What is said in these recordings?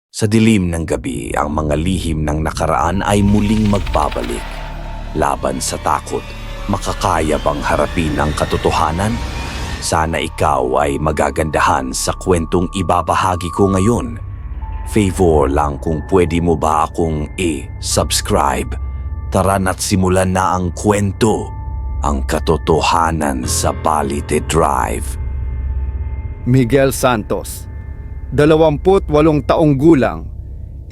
Sa dilim ng gabi, ang mga lihim ng nakaraan ay muling magbabalik. Laban sa takot, makakaya bang harapin ang katotohanan? Sana ikaw ay magagandahan sa kwentong ibabahagi ko ngayon. Favor lang kung pwede mo ba akong i-subscribe. Tara na't simulan na ang kwento, ang katotohanan sa Balete Drive. Miguel Santos, 28 taong gulang,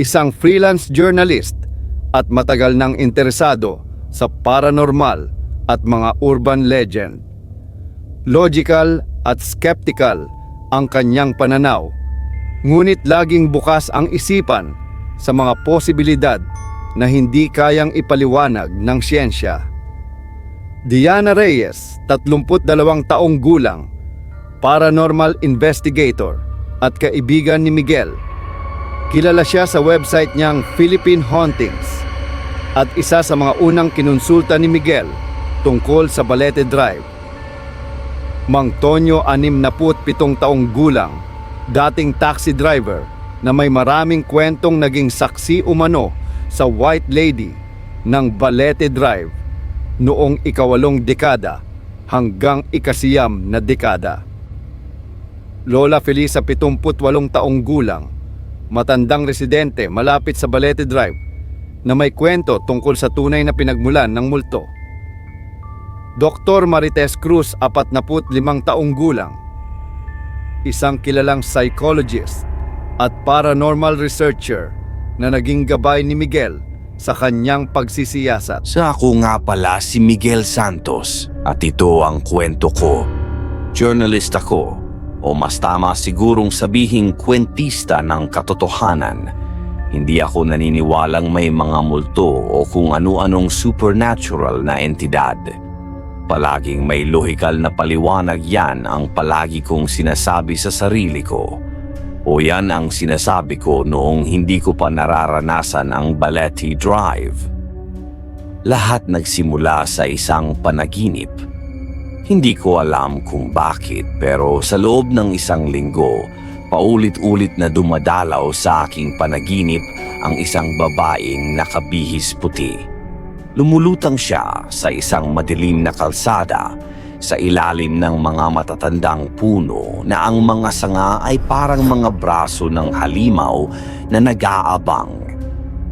isang freelance journalist at matagal nang interesado sa paranormal at mga urban legend. Logical at skeptical ang kanyang pananaw, ngunit laging bukas ang isipan sa mga posibilidad na hindi kayang ipaliwanag ng siyensya. Diana Reyes, 32 taong gulang, paranormal investigator at kaibigan ni Miguel. Kilala siya sa website niyang Philippine Hauntings at isa sa mga unang kinonsulta ni Miguel tungkol sa Balete Drive. Mang Tonyo, 67 taong gulang, dating taxi driver na may maraming kwentong naging saksi umano sa White Lady ng Balete Drive noong ika-8 dekada hanggang ika-9 na dekada. Lola Felisa, 78 taong gulang, matandang residente malapit sa Balete Drive na may kwento tungkol sa tunay na pinagmulan ng multo. Dr. Marites Cruz, 45 taong gulang, isang kilalang psychologist at paranormal researcher na naging gabay ni Miguel sa kanyang pagsisiyasat. Sa ako nga pala si Miguel Santos at ito ang kwento ko. Journalist ako, o mas tama sigurong sabihing kwentista ng katotohanan. Hindi ako naniniwalang may mga multo o kung ano-anong supernatural na entidad. Palaging may lohikal na paliwanag, yan ang palagi kong sinasabi sa sarili ko. O yan ang sinasabi ko noong hindi ko pa nararanasan ang Balete Drive. Lahat nagsimula sa isang panaginip. Hindi ko alam kung bakit, pero sa loob ng isang linggo, paulit-ulit na dumadalaw sa aking panaginip ang isang babaeng nakabihis puti. Lumulutang siya sa isang madilim na kalsada sa ilalim ng mga matatandang puno na ang mga sanga ay parang mga braso ng halimaw na nag-aabang.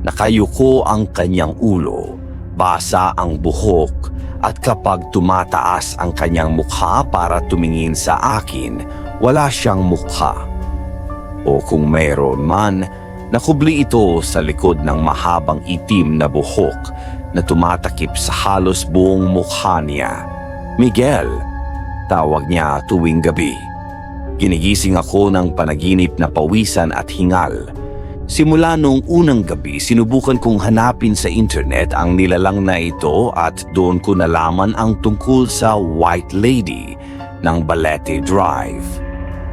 Nakayuko ang kanyang ulo, basa ang buhok, at kapag tumataas ang kanyang mukha para tumingin sa akin, wala siyang mukha. O kung mayroon man, nakubli ito sa likod ng mahabang itim na buhok na tumatakip sa halos buong mukha niya. Miguel, tawag niya tuwing gabi. Ginigising ako ng panaginip na pawisan at hingal. Simula noong unang gabi, sinubukan kong hanapin sa internet ang nilalang na ito at doon ko nalaman ang tungkol sa White Lady ng Balete Drive.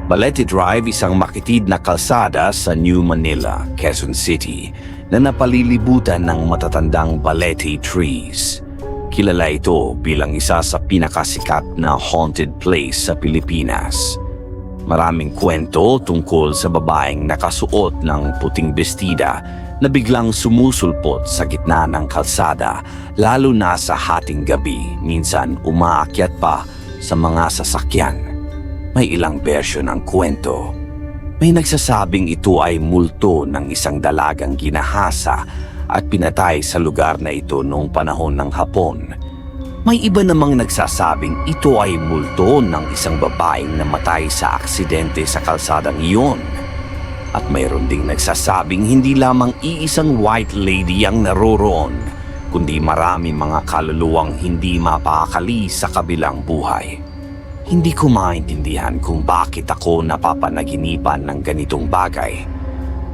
Balete Drive, isang makitid na kalsada sa New Manila, Quezon City, na napalilibutan ng matatandang balete trees. Kilala ito bilang isa sa pinakasikat na haunted place sa Pilipinas. Maraming kwento tungkol sa babaeng nakasuot ng puting bestida na biglang sumusulpot sa gitna ng kalsada, lalo na sa hating gabi, minsan umaakyat pa sa mga sasakyan. May ilang bersyon ng kwento. May nagsasabing ito ay multo ng isang dalagang ginahasa at pinatay sa lugar na ito noong panahon ng Hapon. May iba namang nagsasabing ito ay multo ng isang babaeng namatay sa aksidente sa kalsadang iyon. At mayroon ding nagsasabing hindi lamang iisang White Lady ang naroroon, kundi marami mga kaluluwang hindi mapakali sa kabilang buhay. Hindi ko maintindihan kung bakit ako napapanaginipan ng ganitong bagay.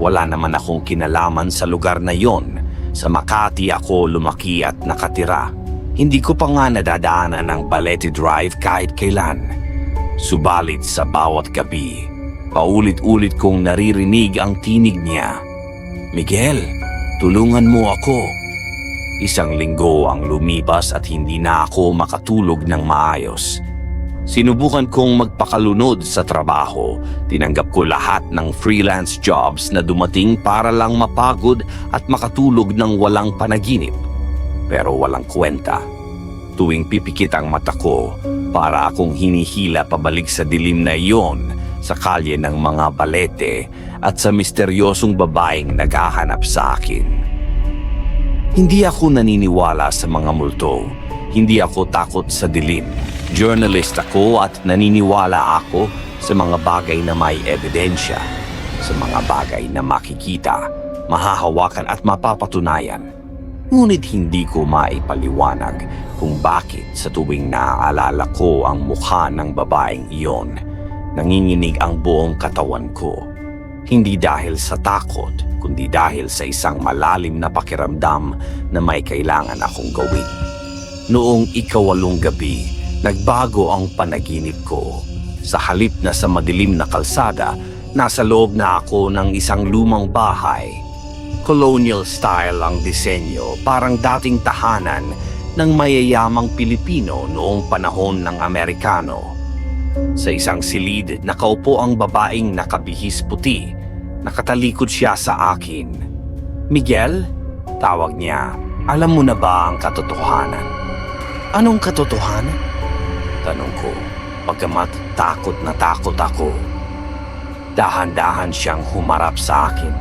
Wala naman akong kinalaman sa lugar na iyon. Sa Makati ako lumaki at nakatira. Hindi ko pa nga nadadaanan ng Balete Drive kahit kailan. Subalit sa bawat gabi, paulit-ulit kong naririnig ang tinig niya. Miguel, tulungan mo ako. Isang linggo ang lumipas at hindi na ako makatulog ng maayos. Sinubukan kong magpakalunod sa trabaho. Tinanggap ko lahat ng freelance jobs na dumating para lang mapagod at makatulog ng walang panaginip. Pero walang kwenta. Tuwing pipikit ang mata ko, para akong hinihila pabalik sa dilim na iyon, sa kalye ng mga balete at sa misteryosong babaeng naghahanap sa akin. Hindi ako naniniwala sa mga multo. Hindi ako takot sa dilim. Journalist ako at naniniwala ako sa mga bagay na may ebidensya, sa mga bagay na makikita, mahahawakan at mapapatunayan. Ngunit hindi ko maipaliwanag kung bakit sa tuwing naaalala ko ang mukha ng babaeng iyon, nanginginig ang buong katawan ko. Hindi dahil sa takot, kundi dahil sa isang malalim na pakiramdam na may kailangan akong gawin. Noong 8 gabi, nagbago ang panaginip ko. Sa halip na sa madilim na kalsada, nasa loob na ako ng isang lumang bahay. Colonial style ang disenyo, parang dating tahanan ng mayayamang Pilipino noong panahon ng Amerikano. Sa isang silid, nakaupo ang babaeng nakabihis puti. Nakatalikod siya sa akin. "Miguel?" Tawag niya. "Alam mo na ba ang katotohanan?" "Anong katotohanan?" Tanong ko, pagkamat takot na takot ako. Dahan-dahan siyang humarap sa akin.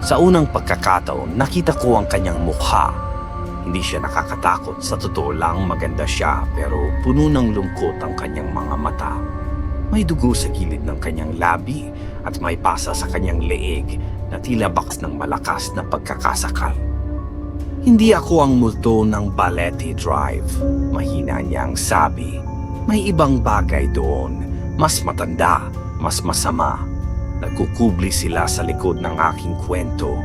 Sa unang pagkakataon, nakita ko ang kanyang mukha. Hindi siya nakakatakot, sa totoo lang maganda siya, pero puno ng lungkot ang kanyang mga mata. May dugo sa gilid ng kanyang labi at may pasa sa kanyang leeg na tila baks ng malakas na pagkakasakal. "Hindi ako ang multo ng Balete Drive," mahina niyang sabi. "May ibang bagay doon, mas matanda, mas masama. Nagkukubli sila sa likod ng aking kwento."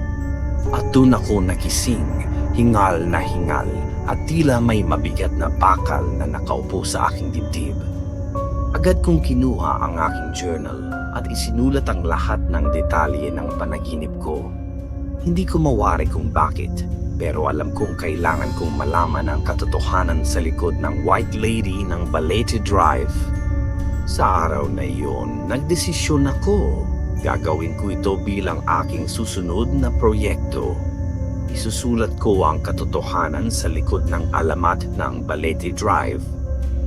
At doon ako nagising, hingal na hingal, at tila may mabigat na bakal na nakaupo sa aking dibdib. Agad kong kinuha ang aking journal at isinulat ang lahat ng detalye ng panaginip ko. Hindi ko mawari kung bakit, pero alam kong kailangan kong malaman ang katotohanan sa likod ng White Lady ng Balete Drive. Sa araw na iyon, nagdesisyon ako. Gagawin ko ito bilang aking susunod na proyekto. Isusulat ko ang katotohanan sa likod ng alamat ng Balete Drive.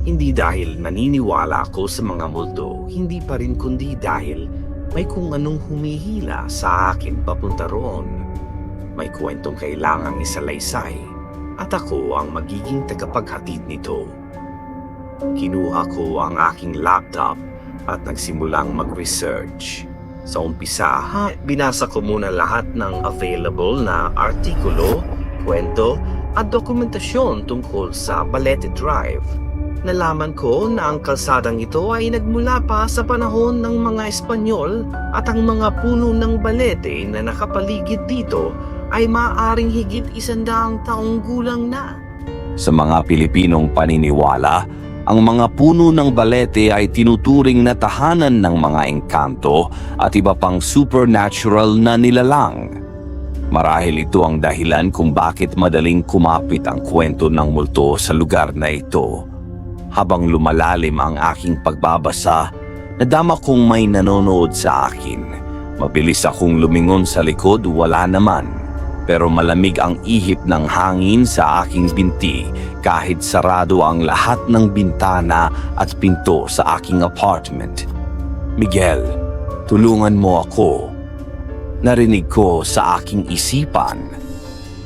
Hindi dahil naniniwala ako sa mga multo, hindi pa rin kundi dahil may kung anong humihila sa akin papunta roon. May kwentong kailangang isalaysay at ako ang magiging tagapaghatid nito. Kinuha ko ang aking laptop at nagsimulang mag-research. Sa umpisa, binasa ko muna lahat ng available na artikulo, kwento at dokumentasyon tungkol sa Balete Drive. Nalaman ko na ang kalsadang ito ay nagmula pa sa panahon ng mga Espanyol at ang mga puno ng balete na nakapaligid dito ay maaaring higit 100 taong gulang na. Sa mga Pilipinong paniniwala, ang mga puno ng balete ay tinuturing na tahanan ng mga engkanto at iba pang supernatural na nilalang. Marahil ito ang dahilan kung bakit madaling kumapit ang kwento ng multo sa lugar na ito. Habang lumalalim ang aking pagbabasa, nadama kong may nanonood sa akin. Mabilis akong lumingon sa likod, wala naman. Pero malamig ang ihip ng hangin sa aking binti kahit sarado ang lahat ng bintana at pinto sa aking apartment. "Miguel, tulungan mo ako." Narinig ko sa aking isipan.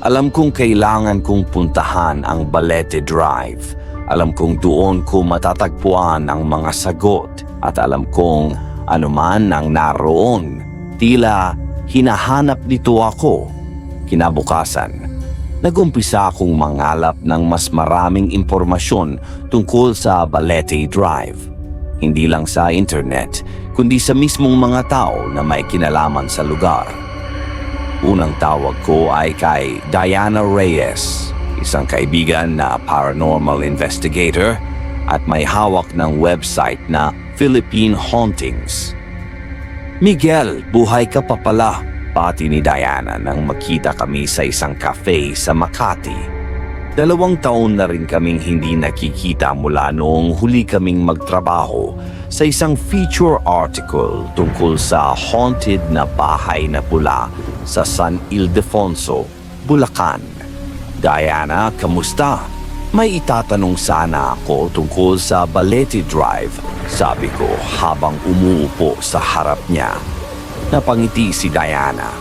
Alam kong kailangan kong puntahan ang Balete Drive. Alam kong doon ko matatagpuan ang mga sagot at alam kong anuman ang naroon, tila hinahanap nito ako. Kinabukasan, nag-umpisa akong mangalap ng mas maraming impormasyon tungkol sa Balete Drive. Hindi lang sa internet, kundi sa mismong mga tao na may kinalaman sa lugar. Unang tawag ko ay kay Diana Reyes, isang kaibigan na paranormal investigator at may hawak ng website na Philippine Hauntings. "Miguel, buhay ka pa pala," pati ni Diana nang makita kami sa isang cafe sa Makati. 2 taon na rin kaming hindi nakikita mula noong huli kaming magtrabaho sa isang feature article tungkol sa haunted na bahay na pula sa San Ildefonso, Bulacan. Diana, kamusta? May itatanong sana ako tungkol sa Balete Drive, sabi ko habang umuupo sa harap niya. Napangiti si Diana.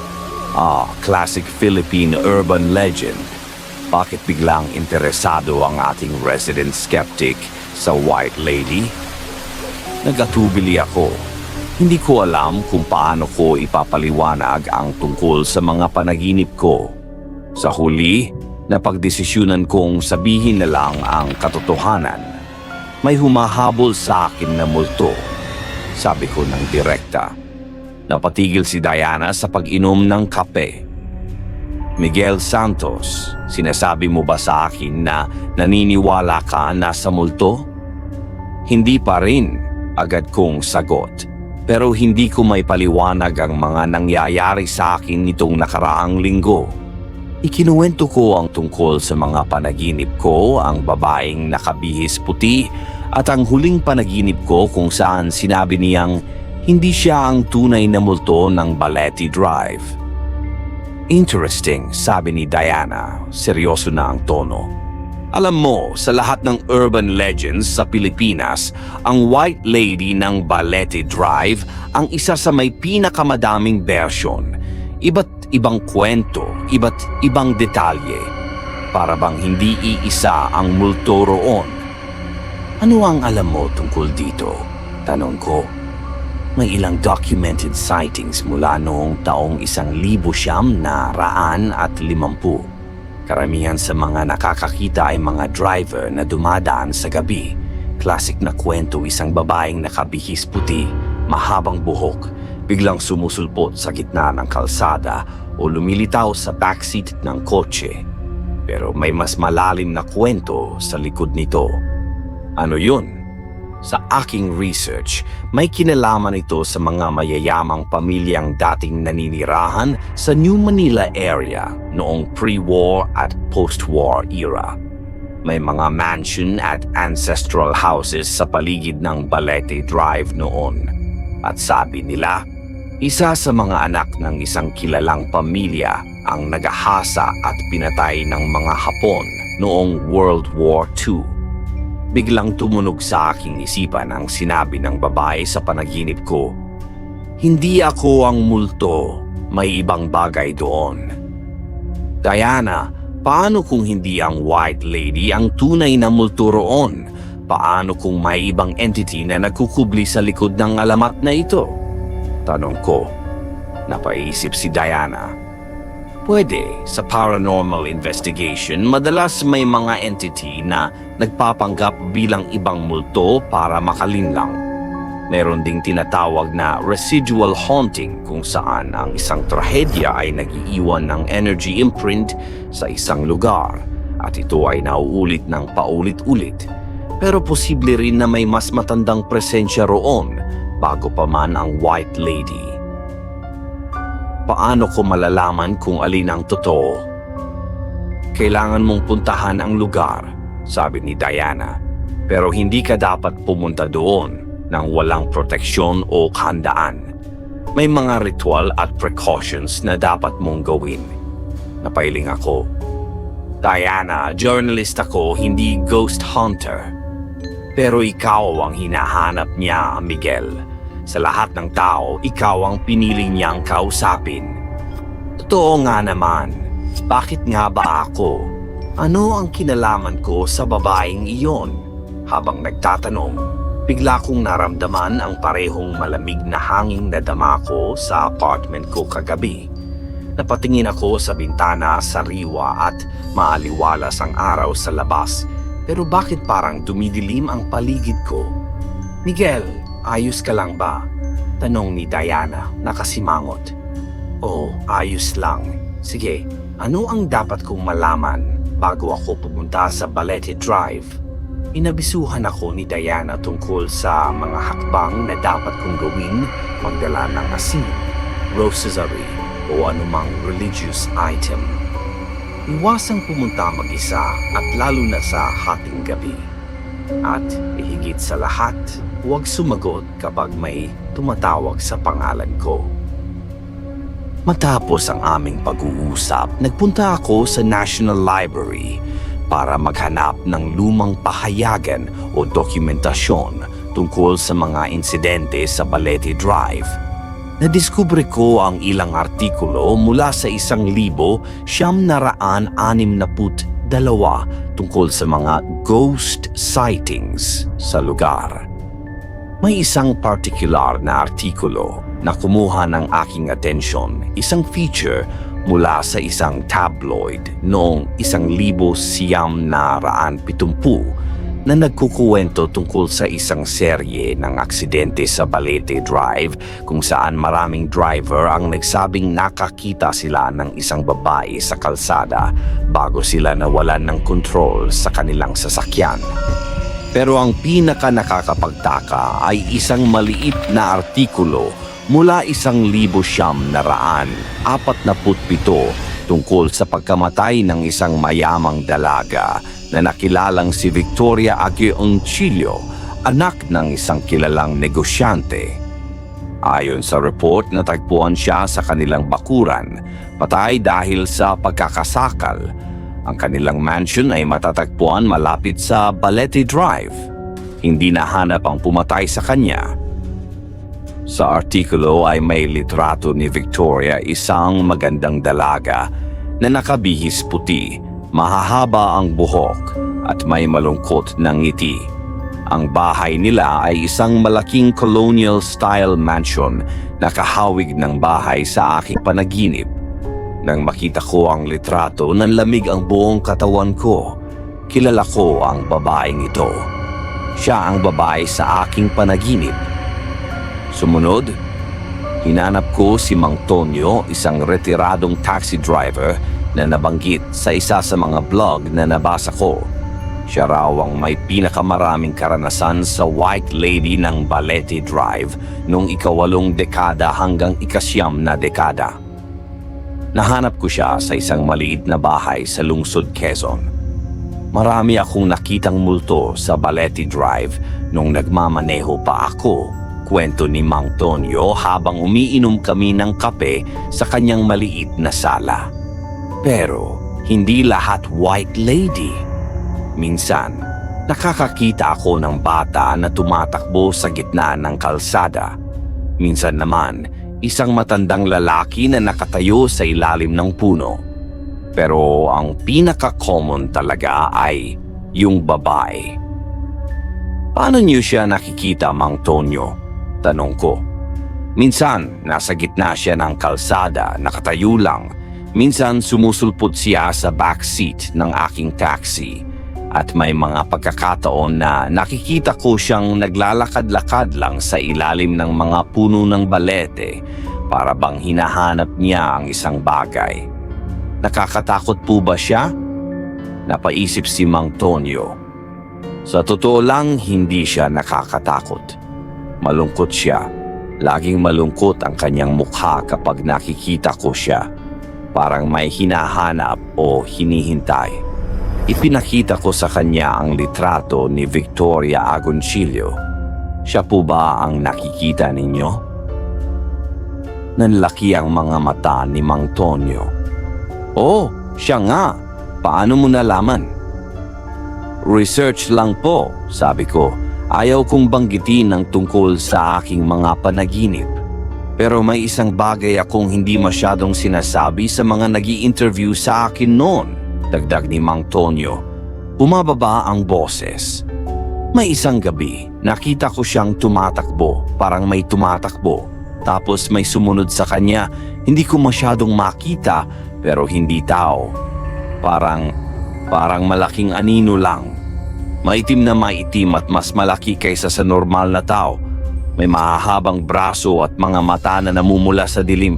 Classic Philippine urban legend. Bakit biglang interesado ang ating resident skeptic sa White Lady? Nagatubili ako. Hindi ko alam kung paano ko ipapaliwanag ang tungkol sa mga panaginip ko. Sa huli, napagdesisyunan kong sabihin na lang ang katotohanan. May humahabol sa akin na multo, sabi ko ng direkta. Napatigil si Diana sa pag-inom ng kape. Miguel Santos, sinasabi mo ba sa akin na naniniwala ka na sa multo? Hindi pa rin, agad kong sagot. Pero hindi ko may paliwanag ang mga nangyayari sa akin nitong nakaraang linggo. Ikinuwento ko ang tungkol sa mga panaginip ko, ang babaeng nakabihis puti, at ang huling panaginip ko kung saan sinabi niyang hindi siya ang tunay na multo ng Balete Drive. Interesting, sabi ni Diana, seryoso na ang tono. Alam mo, sa lahat ng urban legends sa Pilipinas, ang White Lady ng Balete Drive ang isa sa may pinakamadaming version. Iba't ibang kwento, iba't ibang detalye. Para bang hindi iisa ang multo roon. Ano ang alam mo tungkol dito? Tanong ko. May ilang documented sightings mula noong taong 1950. Karamihan sa mga nakakakita ay mga driver na dumadaan sa gabi. Classic na kwento, isang babaeng nakabihis puti, mahabang buhok, biglang sumusulpot sa gitna ng kalsada o lumilitaw sa backseat ng kotse. Pero may mas malalim na kwento sa likod nito. Ano yun? Sa aking research, may kinalaman ito sa mga mayayamang pamilyang dating naninirahan sa New Manila area noong pre-war at post-war era. May mga mansion at ancestral houses sa paligid ng Balete Drive noon. At sabi nila, isa sa mga anak ng isang kilalang pamilya ang nagahasa at pinatay ng mga Hapon noong World War II. Biglang tumunog sa aking isipan ang sinabi ng babae sa panaginip ko. Hindi ako ang multo, may ibang bagay doon. Diana, paano kung hindi ang White Lady ang tunay na multo roon? Paano kung may ibang entity na nagkukubli sa likod ng alamat na ito? Tanong ko. Napaisip si Diana. Pwede, sa paranormal investigation, madalas may mga entity na nagpapanggap bilang ibang multo para makalinlang. Meron ding tinatawag na residual haunting kung saan ang isang trahedya ay nag-iiwan ng energy imprint sa isang lugar at ito ay nauulit ng paulit-ulit. Pero posible rin na may mas matandang presensya roon bago pa man ang White Lady. Paano ko malalaman kung alin ang totoo? Kailangan mong puntahan ang lugar, sabi ni Diana. Pero hindi ka dapat pumunta doon nang walang proteksyon o handaan. May mga ritual at precautions na dapat mong gawin. Napailing ako. Diana, journalist ako, hindi ghost hunter. Pero ikaw ang hinahanap niya, Miguel. Sa lahat ng tao, ikaw ang pinili niyang kausapin. Totoo nga naman. Bakit nga ba ako? Ano ang kinalaman ko sa babaeng iyon? Habang nagtatanong, bigla kong naramdaman ang parehong malamig na hangin na dama ko sa apartment ko kagabi. Napatingin ako sa bintana sa riwa at maaliwalas ang araw sa labas. Pero bakit parang dumidilim ang paligid ko? Miguel, ayos ka lang ba? Tanong ni Diana, nakasimangot. Oo, ayos lang. Sige, ano ang dapat kong malaman bago ako pumunta sa Balete Drive? Inabisuhan ako ni Diana tungkol sa mga hakbang na dapat kong gawin, magdala ng asin, rosary o anumang religious item. Iwasang pumunta mag-isa at lalo na sa hating gabi. At higit sa lahat, huwag sumagot kapag may tumatawag sa pangalan ko. Matapos ang aming pag-uusap, nagpunta ako sa National Library para maghanap ng lumang pahayagan o dokumentasyon tungkol sa mga insidente sa Balete Drive. Nadiskubre ko ang ilang artikulo mula sa 1,962 tungkol sa mga ghost sightings sa lugar. May isang particular na artikulo na kumuha ng aking atensyon, isang feature mula sa isang tabloid noong 1970 na nagkukuwento tungkol sa isang serye ng aksidente sa Balete Drive kung saan maraming driver ang nagsabing nakakita sila ng isang babae sa kalsada bago sila nawalan ng kontrol sa kanilang sasakyan. Pero ang pinaka nakakapagtaka ay isang maliit na artikulo mula 1947 tungkol sa pagkamatay ng isang mayamang dalaga na nakilalang si Victoria Agoncillo, anak ng isang kilalang negosyante. Ayon sa report, natagpuan siya sa kanilang bakuran, patay dahil sa pagkakasakal. Ang kanilang mansion ay matatagpuan malapit sa Balete Drive. Hindi nahanap ang pumatay sa kanya. Sa artikulo ay may litrato ni Victoria, isang magandang dalaga na nakabihis puti, mahahaba ang buhok at may malungkot na ngiti. Ang bahay nila ay isang malaking colonial-style mansion na kahawig ng bahay sa aking panaginip. Nang makita ko ang litrato, nanlamig ang buong katawan ko. Kilala ko ang babaeng ito. Siya ang babae sa aking panaginip. Sumunod, hinanap ko si Mang Tonyo, isang retiradong taxi driver na nabanggit sa isa sa mga blog na nabasa ko. Siya raw ang may pinakamaraming karanasan sa White Lady ng Balete Drive noong 8 dekada hanggang 9 na dekada. Nahanap ko siya sa isang maliit na bahay sa lungsod Quezon. Marami akong nakitang multo sa Balete Drive nung nagmamaneho pa ako, kwento ni Mang Tonyo habang umiinom kami ng kape sa kanyang maliit na sala. Pero hindi lahat White Lady. Minsan, nakakakita ako ng bata na tumatakbo sa gitna ng kalsada. Minsan naman, isang matandang lalaki na nakatayo sa ilalim ng puno. Pero ang pinaka-common talaga ay yung babae. Paano niyo siya nakikita, Mang Tonyo? Tanong ko. Minsan, nasa gitna siya ng kalsada, nakatayo lang. Minsan sumusulpot siya sa backseat ng aking taxi at may mga pagkakataon na nakikita ko siyang naglalakad-lakad lang sa ilalim ng mga puno ng balete para bang hinahanap niya ang isang bagay. Nakakatakot po ba siya? Napaisip si Mang Tonyo. Sa totoo lang, hindi siya nakakatakot. Malungkot siya. Laging malungkot ang kanyang mukha kapag nakikita ko siya. Parang may hinahanap o hinihintay. Ipinakita ko sa kanya ang litrato ni Victoria Agoncillo. Siya po ba ang nakikita ninyo? Nanlaki ang mga mata ni Mang Tonyo. Oh, siya nga. Paano mo nalaman? Research lang po, sabi ko. Ayaw kong banggitin ang tungkol sa aking mga panaginip. Pero may isang bagay akong hindi masyadong sinasabi sa mga nag-i-interview sa akin noon, dagdag ni Mang Tonyo. Bumababa ang boses. May isang gabi, nakita ko siyang tumatakbo, parang may tumatakbo. Tapos may sumunod sa kanya, hindi ko masyadong makita, pero hindi tao. Parang malaking anino lang. Maitim na maitim at mas malaki kaysa sa normal na tao. May mahahabang braso at mga mata na namumula sa dilim.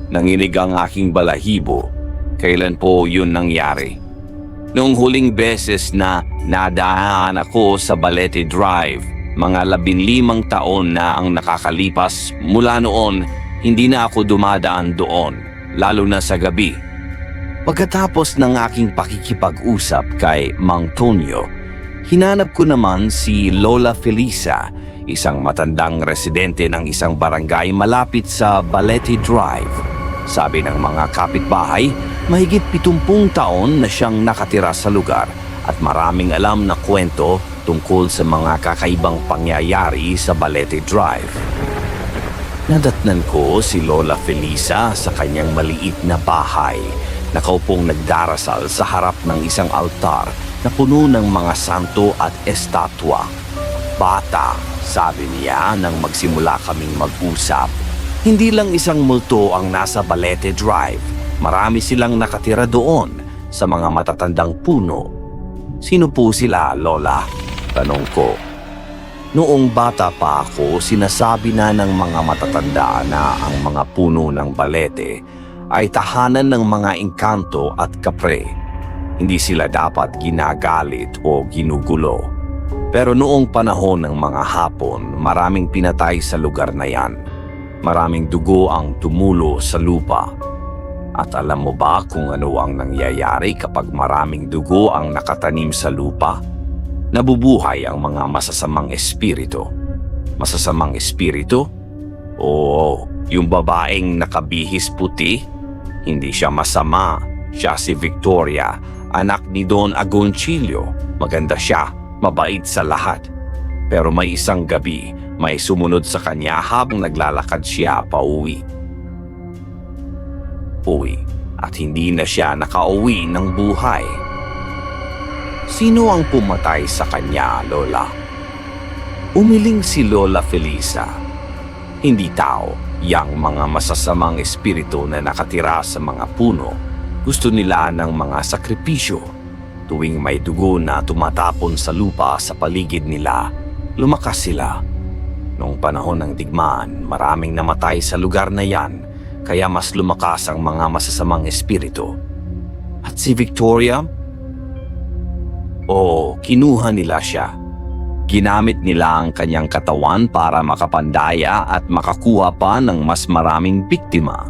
Nanginig ang aking balahibo. Kailan po yun nangyari? Noong huling beses na nadaan ako sa Balete Drive, mga 15 taon na ang nakakalipas. Mula noon, hindi na ako dumadaan doon, lalo na sa gabi. Pagkatapos ng aking pakikipag-usap kay Mang Tonyo, hinanap ko naman si Lola Felisa, isang matandang residente ng isang barangay malapit sa Balete Drive. Sabi ng mga kapitbahay, mahigit 70 taon na siyang nakatira sa lugar at maraming alam na kwento tungkol sa mga kakaibang pangyayari sa Balete Drive. Nadatnan ko si Lola Felisa sa kanyang maliit na bahay, nakaupong nagdarasal sa harap ng isang altar na puno ng mga santo at estatwa. Bata, sabi niya nang magsimula kaming mag-usap. Hindi lang isang multo ang nasa Balete Drive. Marami silang nakatira doon sa mga matatandang puno. Sino po sila, Lola? Tanong ko. Noong bata pa ako, sinasabi na ng mga matatanda na ang mga puno ng Balete ay tahanan ng mga engkanto at kapre. Hindi sila dapat ginagalit o ginugulo. Pero noong panahon ng mga Hapon, maraming pinatay sa lugar na yan. Maraming dugo ang tumulo sa lupa. At alam mo ba kung ano ang nangyayari kapag maraming dugo ang nakatanim sa lupa? Nabubuhay ang mga masasamang espiritu. Masasamang espiritu? Oo, yung babaeng nakabihis puti. Hindi siya masama. Siya si Victoria, anak ni Don Agoncillo. Maganda siya, mabait sa lahat. Pero may isang gabi, may sumunod sa kanya habang naglalakad siya pauwi. At hindi na siya nakauwi ng buhay. Sino ang pumatay sa kanya, Lola? Umiling si Lola Felisa. Hindi tao, yang mga masasamang espiritu na nakatira sa mga puno. Gusto nila ng mga sakripisyo. Tuwing may dugo na tumatapon sa lupa sa paligid nila, lumakas sila. Noong panahon ng digmaan, maraming namatay sa lugar na yan, kaya mas lumakas ang mga masasamang espiritu. At si Victoria? Oo, kinuha nila siya. Ginamit nila ang kanyang katawan para makapandaya at makakuha pa ng mas maraming biktima.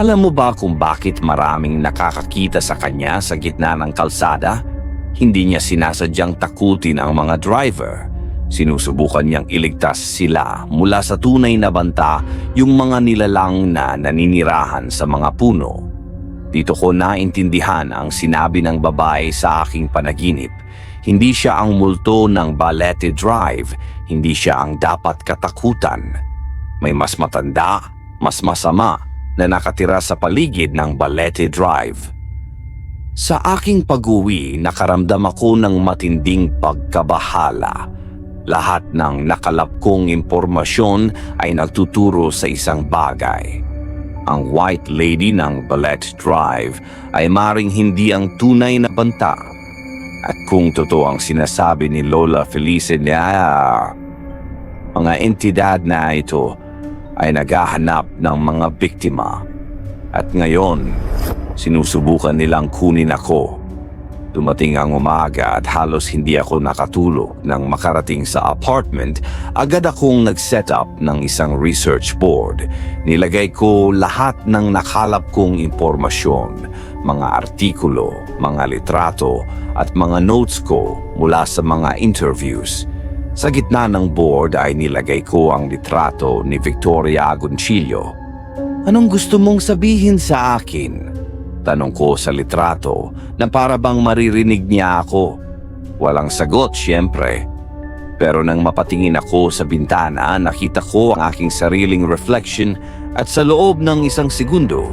Alam mo ba kung bakit maraming nakakakita sa kanya sa gitna ng kalsada? Hindi niya sinasadyang takutin ang mga driver. Sinusubukan niyang iligtas sila mula sa tunay na banta, yung mga nilalang na naninirahan sa mga puno. Dito ko naintindihan ang sinabi ng babae sa aking panaginip. Hindi siya ang multo ng Balete Drive, hindi siya ang dapat katakutan. May mas matanda, mas masama na nakatira sa paligid ng Balete Drive. Sa aking pag-uwi, nakaramdam ako ng matinding pagkabahala. Lahat ng nakalap kong impormasyon ay nagtuturo sa isang bagay. Ang White Lady ng Balete Drive ay maring hindi ang tunay na banta. At kung totoo ang sinasabi ni Lola Felisa niya, mga entidad na ito ay naghahanap ng mga biktima. At ngayon, sinusubukan nilang kunin ako. Dumating ang umaga at halos hindi ako nakatulog. Nang makarating sa apartment, agad akong nag-set up ng isang research board. Nilagay ko lahat ng nakalap kong impormasyon, mga artikulo, mga litrato, at mga notes ko mula sa mga interviews. Sa gitna ng board ay nilagay ko ang litrato ni Victoria Agoncillo. Anong gusto mong sabihin sa akin? Tanong ko sa litrato na para bang maririnig niya ako. Walang sagot, siyempre. Pero nang mapatingin ako sa bintana, nakita ko ang aking sariling reflection at sa loob ng isang segundo,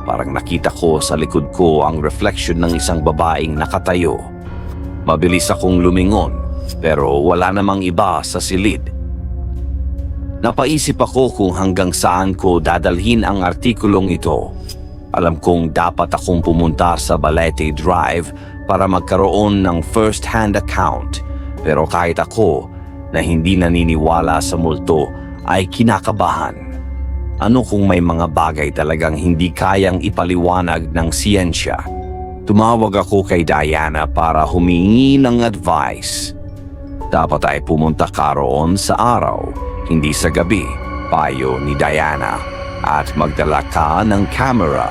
parang nakita ko sa likod ko ang reflection ng isang babaeng nakatayo. Mabilis akong lumingon, pero wala namang iba sa silid. Napaisip ako kung hanggang saan ko dadalhin ang artikulong ito. Alam kong dapat akong pumunta sa Balete Drive para magkaroon ng first-hand account. Pero kahit ako na hindi naniniwala sa multo ay kinakabahan. Ano kung may mga bagay talagang hindi kayang ipaliwanag ng siyensya? Tumawag ako kay Diana para humingi ng advice. Dapat ay pumunta ka roon sa araw, hindi sa gabi, payo ni Diana. At magdala ka ng camera,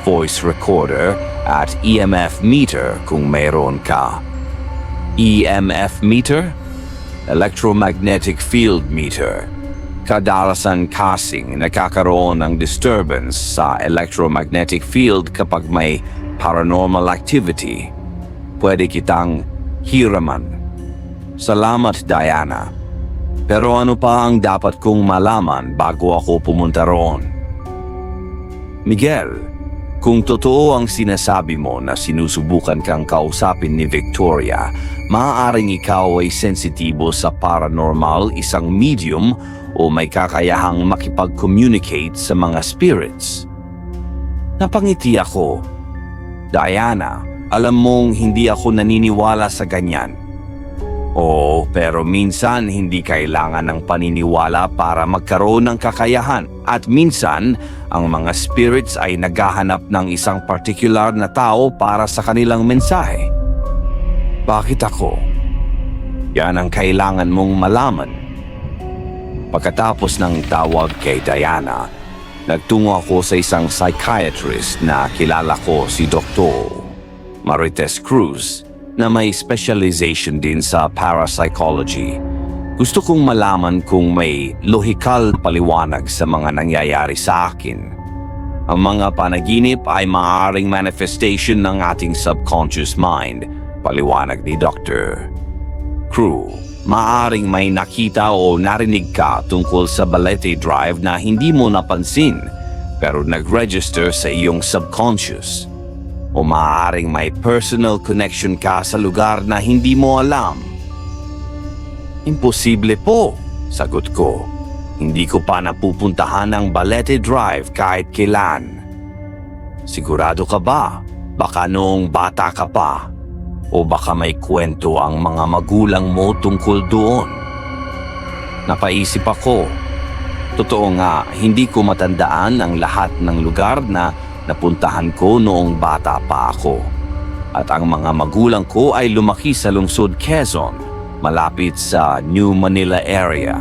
voice recorder at EMF meter kung mayroon ka. EMF meter? Electromagnetic field meter. Kadalasan kasing nakakaroon ng disturbance sa electromagnetic field kapag may paranormal activity. Pwede kitang hiraman. Salamat, Diana. Pero ano pa ang dapat kong malaman bago ako pumunta roon? Miguel, kung totoo ang sinasabi mo na sinusubukan kang kausapin ni Victoria, maaaring ikaw ay sensitibo sa paranormal, isang medium o may kakayahang makipag-communicate sa mga spirits. Napangiti ako. Diana, alam mong hindi ako naniniwala sa ganyan. Oo, pero minsan hindi kailangan ng paniniwala para magkaroon ng kakayahan. At minsan, ang mga spirits ay naghahanap ng isang partikular na tao para sa kanilang mensahe. Bakit ako? Yan ang kailangan mong malaman. Pagkatapos ng tawag kay Diana, nagtungo ako sa isang psychiatrist na kilala ko, si Dr. Marites Cruz, na may specialization din sa parapsychology. Gusto kong malaman kung may lohikal paliwanag sa mga nangyayari sa akin. Ang mga panaginip ay maaaring manifestation ng ating subconscious mind, paliwanag ni Dr. Cruz. Maaaring may nakita o narinig ka tungkol sa Balete Drive na hindi mo napansin pero nag-register sa iyong subconscious. O maaaring may personal connection ka sa lugar na hindi mo alam. Imposible po, sagot ko. Hindi ko pa napupuntahan ang Balete Drive kahit kailan. Sigurado ka ba? Baka noong bata ka pa. O baka may kwento ang mga magulang mo tungkol doon. Napaisip ako. Totoo nga, hindi ko matandaan ang lahat ng lugar na napuntahan ko noong bata pa ako. At ang mga magulang ko ay lumaki sa lungsod Quezon, malapit sa New Manila area.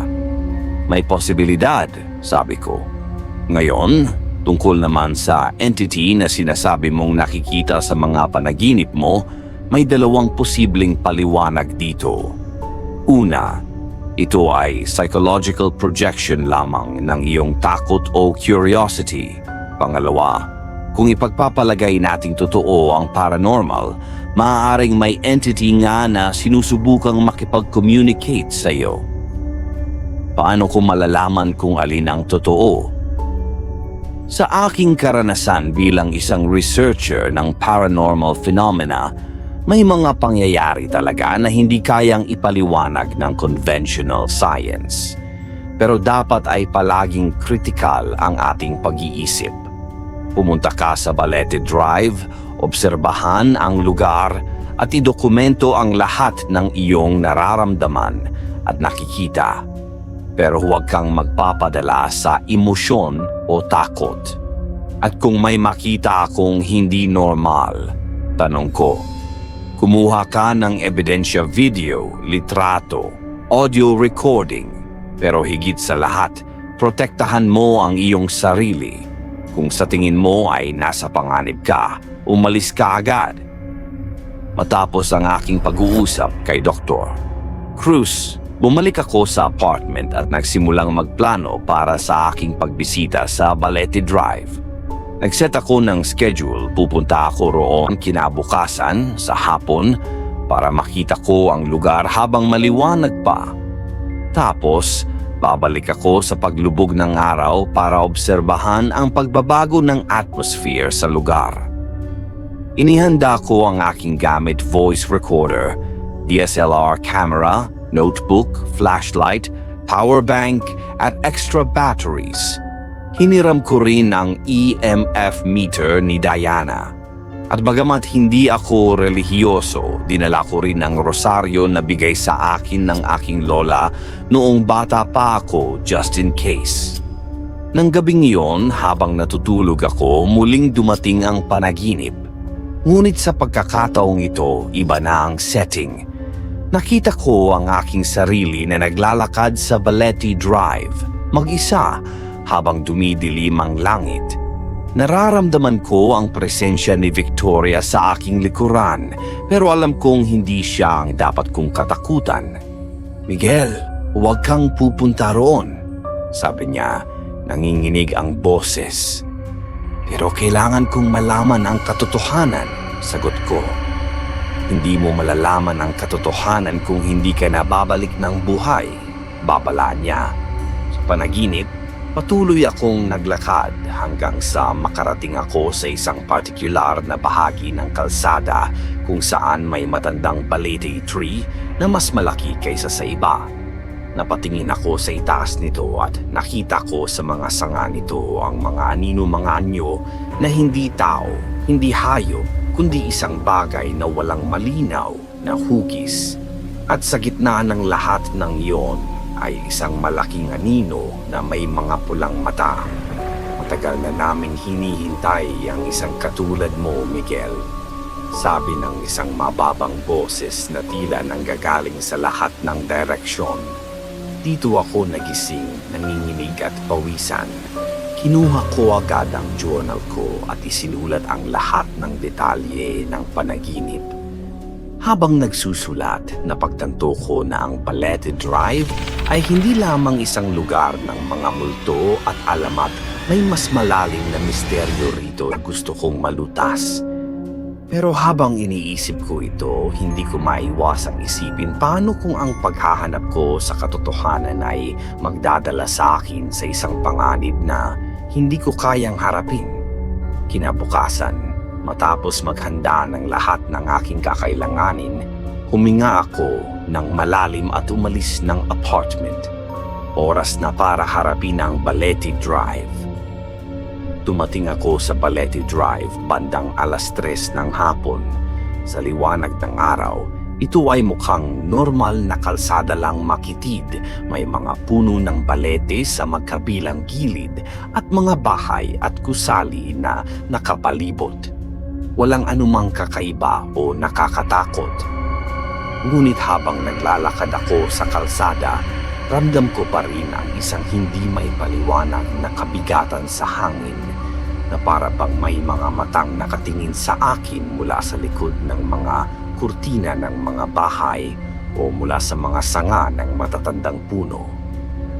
May posibilidad, sabi ko. Ngayon, tungkol naman sa entity na sinasabi mong nakikita sa mga panaginip mo, may dalawang posibleng paliwanag dito. Una, ito ay psychological projection lamang ng iyong takot o curiosity. Pangalawa, kung ipagpapalagay nating totoo ang paranormal, maaaring may entity nga na sinusubukang makipag-communicate sa iyo. Paano ko malalaman kung alin ang totoo? Sa aking karanasan bilang isang researcher ng paranormal phenomena, may mga pangyayari talaga na hindi kayang ipaliwanag ng conventional science. Pero dapat ay palaging critical ang ating pag-iisip. Pumunta ka sa Balete Drive, obserbahan ang lugar at idokumento ang lahat ng iyong nararamdaman at nakikita. Pero huwag kang magpapadala sa emosyon o takot. At kung may makita akong hindi normal, tanong ko, kumuha ka ng ebidensya video, litrato, audio recording, pero higit sa lahat, protektahan mo ang iyong sarili. Kung sa tingin mo ay nasa panganib ka, umalis ka agad. Matapos ang aking pag-uusap kay Dr. Cruz, bumalik ako sa apartment at nagsimulang magplano para sa aking pagbisita sa Balete Drive. Nagset ako ng schedule, pupunta ako roon kinabukasan sa hapon para makita ko ang lugar habang maliwanag pa. Tapos, babalik ako sa paglubog ng araw para obserbahan ang pagbabago ng atmosphere sa lugar. Inihanda ko ang aking gamit voice recorder, DSLR camera, notebook, flashlight, power bank at extra batteries. Hiniram ko rin ang EMF meter ni Diana. At bagamat hindi ako relihiyoso, dinala ko rin ang rosaryo na bigay sa akin ng aking lola noong bata pa ako just in case. Nang gabing iyon, habang natutulog ako, muling dumating ang panaginip. Ngunit sa pagkakataong ito, iba na ang setting. Nakita ko ang aking sarili na naglalakad sa Balete Drive, mag-isa habang dumidilim ang langit. Nararamdaman ko ang presensya ni Victoria sa aking likuran, pero alam kong hindi siya ang dapat kong katakutan. "Miguel, huwag kang pupunta roon," sabi niya, nanginginig ang boses. "Pero kailangan kong malaman ang katotohanan," sagot ko. "Hindi mo malalaman ang katotohanan kung hindi ka nababalik ng buhay," babala niya. Sa panaginip, patuloy akong naglakad hanggang sa makarating ako sa isang partikular na bahagi ng kalsada kung saan may matandang balete tree na mas malaki kaysa sa iba. Napatingin ako sa itaas nito at nakita ko sa mga sanga nito ang mga anino-mga anyo na hindi tao, hindi hayop, kundi isang bagay na walang malinaw na hugis. At sa gitna ng lahat ng iyon ay isang malaking anino na may mga pulang mata. "Matagal na namin hinihintay ang isang katulad mo, Miguel," sabi ng isang mababang boses na tila nanggagaling sa lahat ng direksyon. Dito ako nagising, nanginginig at pawisan. Kinuha ko agad ang journal ko at isinulat ang lahat ng detalye ng panaginip. Habang nagsusulat, napagtanto ko na ang Balete Drive ay hindi lamang isang lugar ng mga multo at alamat, may mas malalim na misteryo rito na gusto kong malutas. Pero habang iniisip ko ito, hindi ko maiwasang isipin paano kung ang paghahanap ko sa katotohanan ay magdadala sa akin sa isang panganib na hindi ko kayang harapin. Kinabukasan, matapos maghanda ng lahat ng aking kakailanganin, huminga ako ng malalim at umalis ng apartment. Oras na para harapin ang Balete Drive. Dumating ako sa Balete Drive bandang 3:00 ng hapon. Sa liwanag ng araw, ito ay mukhang normal na kalsada lang makitid. May mga puno ng balete sa magkabilang gilid at mga bahay at gusali na nakapalibot. Walang anumang kakaiba o nakakatakot. Ngunit habang naglalakad ako sa kalsada, ramdam ko pa rin ang isang hindi may paliwanag na kabigatan sa hangin na para bang may mga matang nakatingin sa akin mula sa likod ng mga kurtina ng mga bahay o mula sa mga sanga ng matatandang puno.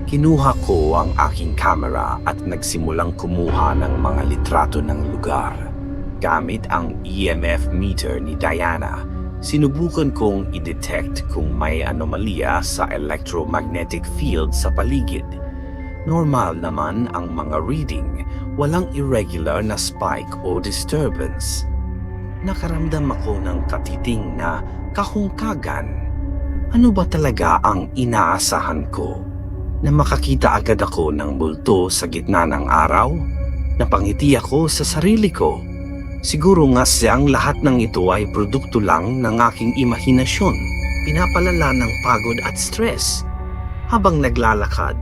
Kinuha ko ang aking camera at nagsimulang kumuha ng mga litrato ng lugar. Gamit ang EMF meter ni Diana, sinubukan kong i-detect kung may anomalya sa electromagnetic field sa paligid. Normal naman ang mga reading, walang irregular na spike o disturbance. Nakaramdam ako ng katiting na kahungkagan. Ano ba talaga ang inaasahan ko? Na makakita agad ako ng multo sa gitna ng araw? Napangiti ako sa sarili ko. Siguro nga siyang lahat ng ito ay produkto lang ng aking imahinasyon, pinapalala ng pagod at stress. Habang naglalakad,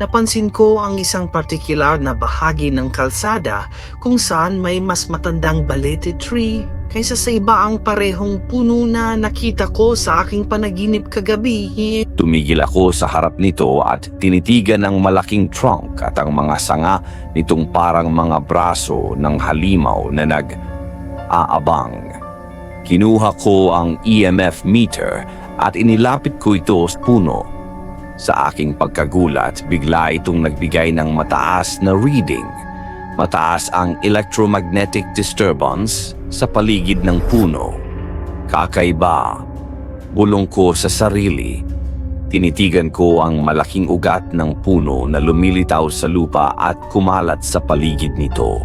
napansin ko ang isang partikular na bahagi ng kalsada kung saan may mas matandang balete tree kaysa sa iba ang parehong puno na nakita ko sa aking panaginip kagabi. Tumigil ako sa harap nito at tinitigan ang malaking trunk at ang mga sanga nitong parang mga braso ng halimaw na nag-aabang. Kinuha ko ang EMF meter at inilapit ko ito sa puno. Sa aking pagkagulat, bigla itong nagbigay ng mataas na reading. Mataas ang electromagnetic disturbance sa paligid ng puno. Kakaiba. Bulong ko sa sarili. Tinitigan ko ang malaking ugat ng puno na lumilitaw sa lupa at kumalat sa paligid nito.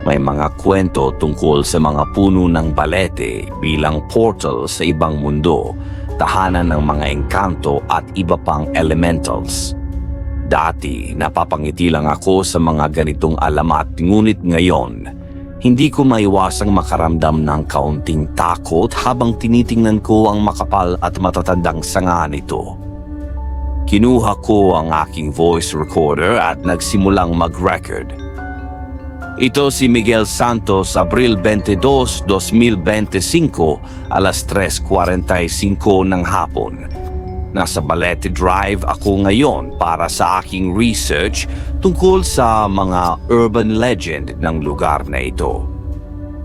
May mga kwento tungkol sa mga puno ng balete bilang portal sa ibang mundo, tahanan ng mga engkanto at iba pang elementals. Dati, napapangiti lang ako sa mga ganitong alamat, ngunit ngayon, hindi ko maiwasang makaramdam ng kaunting takot habang tinitingnan ko ang makapal at matatandang sanga nito. Kinuha ko ang aking voice recorder at nagsimulang mag-record. Ito si Miguel Santos, Abril 22, 2025, 3:45 ng hapon. Nasa Balete Drive ako ngayon para sa aking research tungkol sa mga urban legend ng lugar na ito.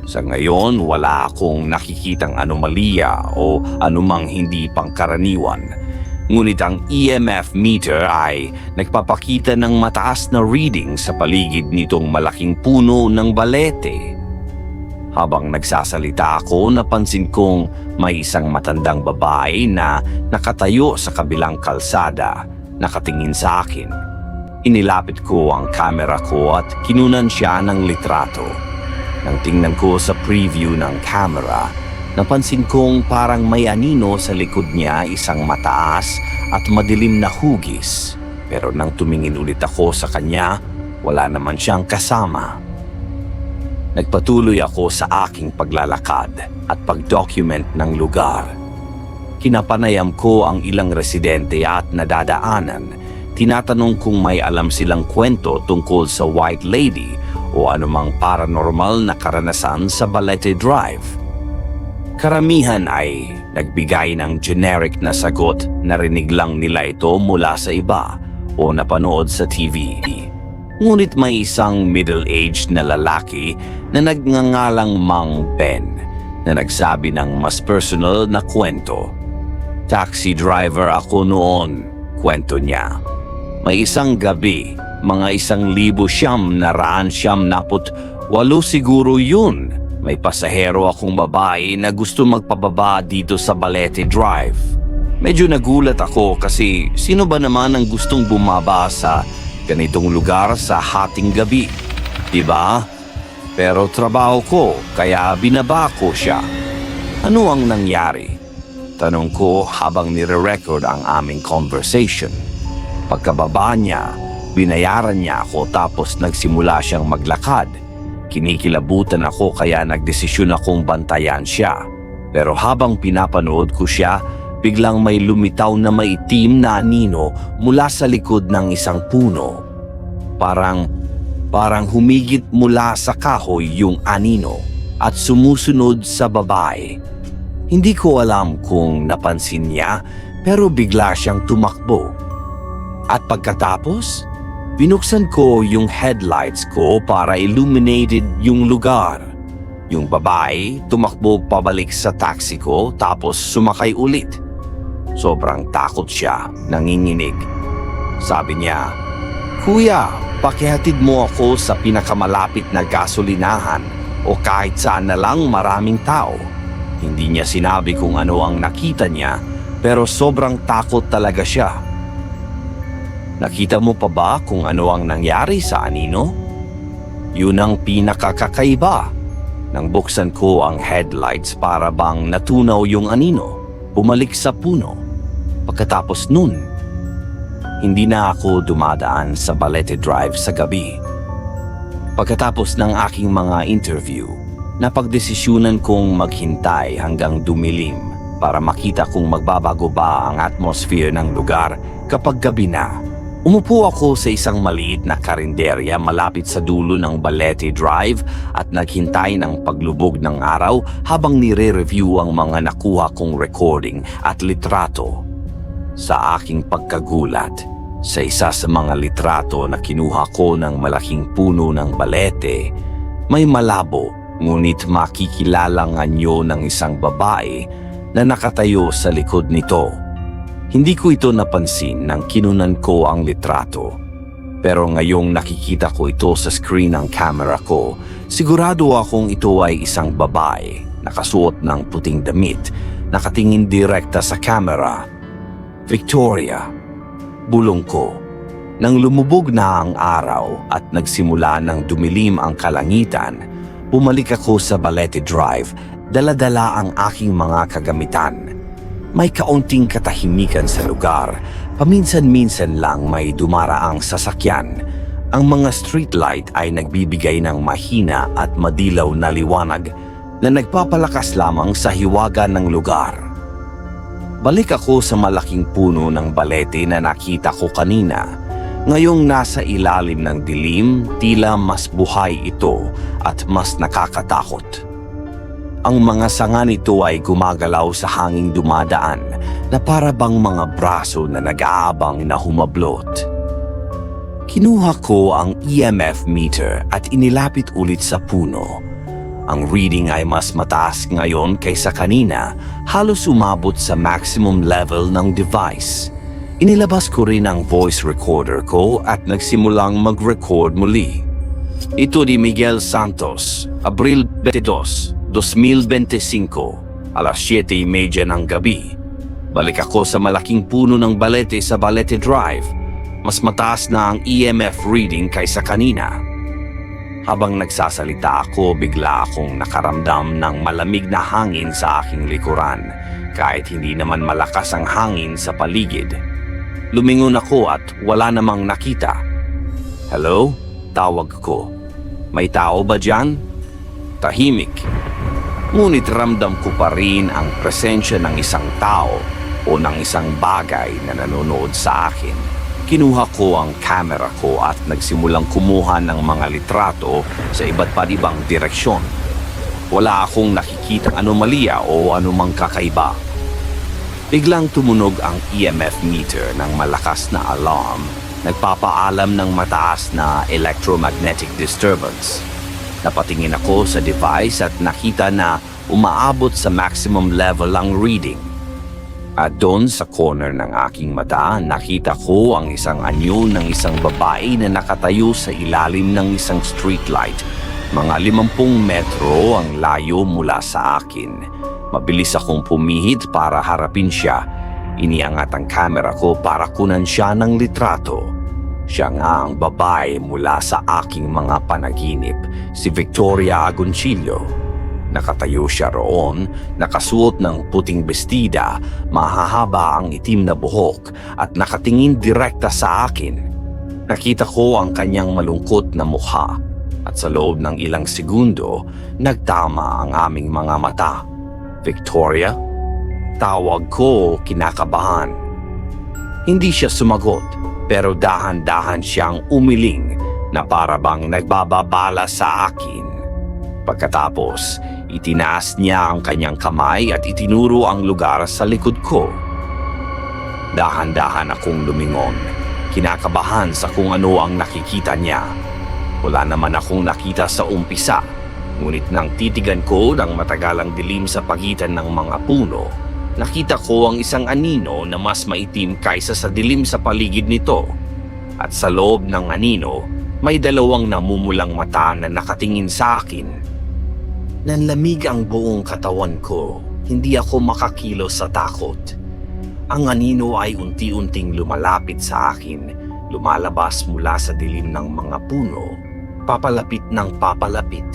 Sa ngayon, wala akong nakikitang anomalya o anumang hindi pangkaraniwan. Ngunit ang EMF meter ay nagpapakita ng mataas na reading sa paligid nitong malaking puno ng balete. Habang nagsasalita ako, napansin kong may isang matandang babae na nakatayo sa kabilang kalsada, nakatingin sa akin. Inilapit ko ang kamera ko at kinunan siya ng litrato. Nang tingnan ko sa preview ng camera, napansin kong parang may anino sa likod niya, isang mataas at madilim na hugis. Pero nang tumingin ulit ako sa kanya, wala naman siyang kasama. Nagpatuloy ako sa aking paglalakad at pag-document ng lugar. Kinapanayam ko ang ilang residente at nadadaanan. Tinatanong kung may alam silang kwento tungkol sa White Lady o anumang paranormal na karanasan sa Balete Drive. Karamihan ay nagbigay ng generic na sagot, narinig lang nila ito mula sa iba o napanood sa TV. Ngunit may isang middle-aged na lalaki na nagngangalang Mang Ben na nagsabi ng mas personal na kwento. Taxi driver ako noon, kwento niya. May isang gabi, mga 1,998 siguro yun. May pasahero akong babae na gusto magpababa dito sa Balete Drive. Medyo nagulat ako kasi sino ba naman ang gustong bumaba sa ganitong lugar sa hating gabi, diba? Pero trabaho ko, kaya binaba ko siya. Ano ang nangyari? Tanong ko habang nire-record ang aming conversation. Pagkababa niya, binayaran niya ako tapos nagsimula siyang maglakad. Kinikilabutan ako kaya nagdesisyon akong bantayan siya. Pero habang pinapanood ko siya, biglang may lumitaw na maitim na anino mula sa likod ng isang puno. Parang humigit mula sa kahoy yung anino at sumusunod sa babae. Hindi ko alam kung napansin niya pero bigla siyang tumakbo. At pagkatapos, binuksan ko yung headlights ko para illuminated yung lugar. Yung babae tumakbo pabalik sa taxi ko tapos sumakay ulit. Sobrang takot siya, nanginginig. Sabi niya, "Kuya, pakihatid mo ako sa pinakamalapit na gasolinahan o kahit saan na lang maraming tao." Hindi niya sinabi kung ano ang nakita niya pero sobrang takot talaga siya. Nakita mo pa ba kung ano ang nangyari sa anino? Yun ang pinakakakaiba. Nang buksan ko ang headlights para bang natunaw yung anino, bumalik sa puno. Pagkatapos nun, hindi na ako dumadaan sa Balete Drive sa gabi. Pagkatapos ng aking mga interview, napagdesisyunan kong maghintay hanggang dumilim para makita kung magbabago ba ang atmosphere ng lugar kapag gabi na. Umupo ako sa isang maliit na karinderya malapit sa dulo ng Balete Drive at naghintay ng paglubog ng araw habang nire-review ang mga nakuha kong recording at litrato. Sa aking pagkagulat, sa isa sa mga litrato na kinuha ko ng malaking puno ng balete, may malabo ngunit makikilalang anyo ng isang babae na nakatayo sa likod nito. Hindi ko ito napansin nang kinunan ko ang litrato. Pero ngayong nakikita ko ito sa screen ng camera ko, sigurado akong ito ay isang babae, nakasuot ng puting damit, nakatingin direkta sa camera. Victoria, bulong ko. Nang lumubog na ang araw at nagsimula ng dumilim ang kalangitan, bumalik ako sa Balete Drive, dala-dala ang aking mga kagamitan. May kaunting katahimikan sa lugar, paminsan-minsan lang may dumaraang sasakyan. Ang mga streetlight ay nagbibigay ng mahina at madilaw na liwanag na nagpapalakas lamang sa hiwaga ng lugar. Balik ako sa malaking puno ng balete na nakita ko kanina. Ngayong nasa ilalim ng dilim, tila mas buhay ito at mas nakakatakot. Ang mga sanga nito ay gumagalaw sa hanging dumadaan na para bang mga braso na nag-aabang na humablot. Kinuha ko ang EMF meter at inilapit ulit sa puno. Ang reading ay mas mataas ngayon kaysa kanina, halos umabot sa maximum level ng device. Inilabas ko rin ang voice recorder ko at nagsimulang mag-record muli. Ito di Miguel Santos, Abril 22, 2025, alas 7:30 ng gabi. Balik ako sa malaking puno ng Balete sa Balete Drive. Mas mataas na ang EMF reading kaysa kanina. Habang nagsasalita ako, bigla akong nakaramdam ng malamig na hangin sa aking likuran, kahit hindi naman malakas ang hangin sa paligid. Lumingon ako at wala namang nakita. Hello? Tawag ko. May tao ba dyan? Tahimik. Ngunit ramdam ko pa rin ang presensya ng isang tao o ng isang bagay na nanonood sa akin. Kinuha ko ang camera ko at nagsimulang kumuha ng mga litrato sa iba't ibang direksyon. Wala akong nakikitang anomalya o anumang kakaiba. Biglang tumunog ang EMF meter ng malakas na alarm, nagpapaalam ng mataas na electromagnetic disturbance. Napatingin ako sa device at nakita na umaabot sa maximum level ang reading. At doon sa corner ng aking mata, nakita ko ang isang anyo ng isang babae na nakatayo sa ilalim ng isang streetlight. Mga 50 metro ang layo mula sa akin. Mabilis akong pumihit para harapin siya. Iniangat ang camera ko para kunan siya ng litrato. Siya nga ang babae mula sa aking mga panaginip, si Victoria Agoncillo. Nakatayo siya roon, nakasuot ng puting bestida, mahahaba ang itim na buhok at nakatingin direkta sa akin. Nakita ko ang kanyang malungkot na mukha at sa loob ng ilang segundo, nagtama ang aming mga mata. Victoria? Tawag ko, kinakabahan. Hindi siya sumagot, pero dahan-dahan siyang umiling na para bang nagbababala sa akin. Pagkatapos, itinaas niya ang kanyang kamay at itinuro ang lugar sa likod ko. Dahan-dahan akong lumingon, kinakabahan sa kung ano ang nakikita niya. Wala naman akong nakita sa umpisa, ngunit nang titigan ko ng matagalang dilim sa pagitan ng mga puno, nakita ko ang isang anino na mas maitim kaysa sa dilim sa paligid nito. At sa loob ng anino, may dalawang namumulang mata na nakatingin sa akin. Nanlamig ang buong katawan ko. Hindi ako makakilos sa takot. Ang anino ay unti-unting lumalapit sa akin, lumalabas mula sa dilim ng mga puno, papalapit ng papalapit.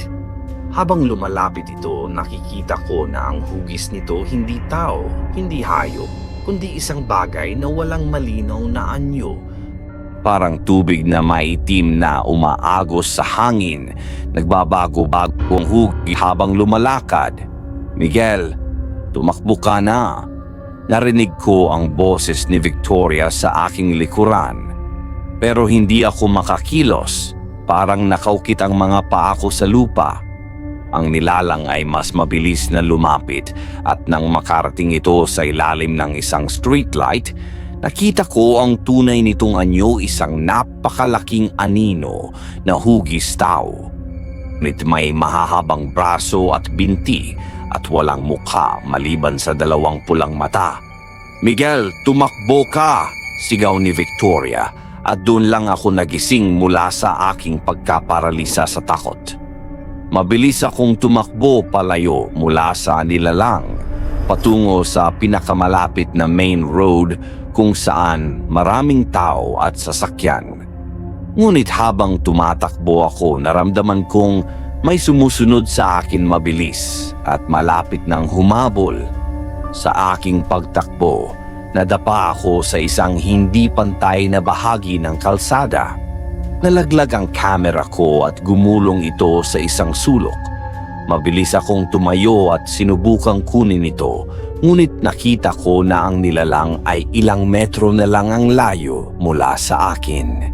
Habang lumalapit ito, nakikita ko na ang hugis nito hindi tao, hindi hayop, kundi isang bagay na walang malinaw na anyo. Parang tubig na maitim na umaagos sa hangin, nagbabago-bago ang hugi habang lumalakad. Miguel, tumakbo ka na. Narinig ko ang boses ni Victoria sa aking likuran. Pero hindi ako makakilos, parang nakaukit ang mga paa ko sa lupa. Ang nilalang ay mas mabilis na lumapit at nang makarating ito sa ilalim ng isang streetlight, nakita ko ang tunay nitong anyo, isang napakalaking anino na hugis tao. Ngunit may mahahabang braso at binti at walang mukha maliban sa dalawang pulang mata. Miguel, tumakbo ka! Sigaw ni Victoria at doon lang ako nagising mula sa aking pagkaparalisa sa takot. Mabilis akong tumakbo palayo mula sa nilalang patungo sa pinakamalapit na main road kung saan maraming tao at sasakyan. Ngunit habang tumatakbo ako, naramdaman kong may sumusunod sa akin mabilis at malapit nang humabol. Sa aking pagtakbo, nadapa ako sa isang hindi pantay na bahagi ng kalsada. Nalaglag ang camera ko at gumulong ito sa isang sulok. Mabilis akong tumayo at sinubukang kunin ito, ngunit nakita ko na ang nilalang ay ilang metro na lang ang layo mula sa akin.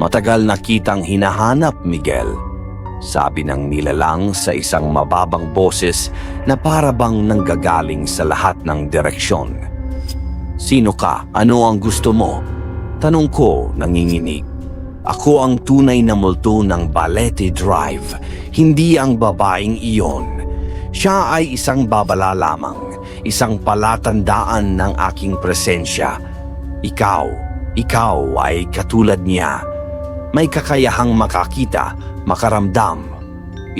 Matagal na kitang hinahanap, Miguel, sabi ng nilalang sa isang mababang boses na para bang nanggagaling sa lahat ng direksyon. Sino ka? Ano ang gusto mo? Tanong ko, nanginginig. Ako ang tunay na multo ng Balete Drive, hindi ang babaeng iyon. Siya ay isang babala lamang, isang palatandaan ng aking presensya. Ikaw ay katulad niya. May kakayahang makakita, makaramdam.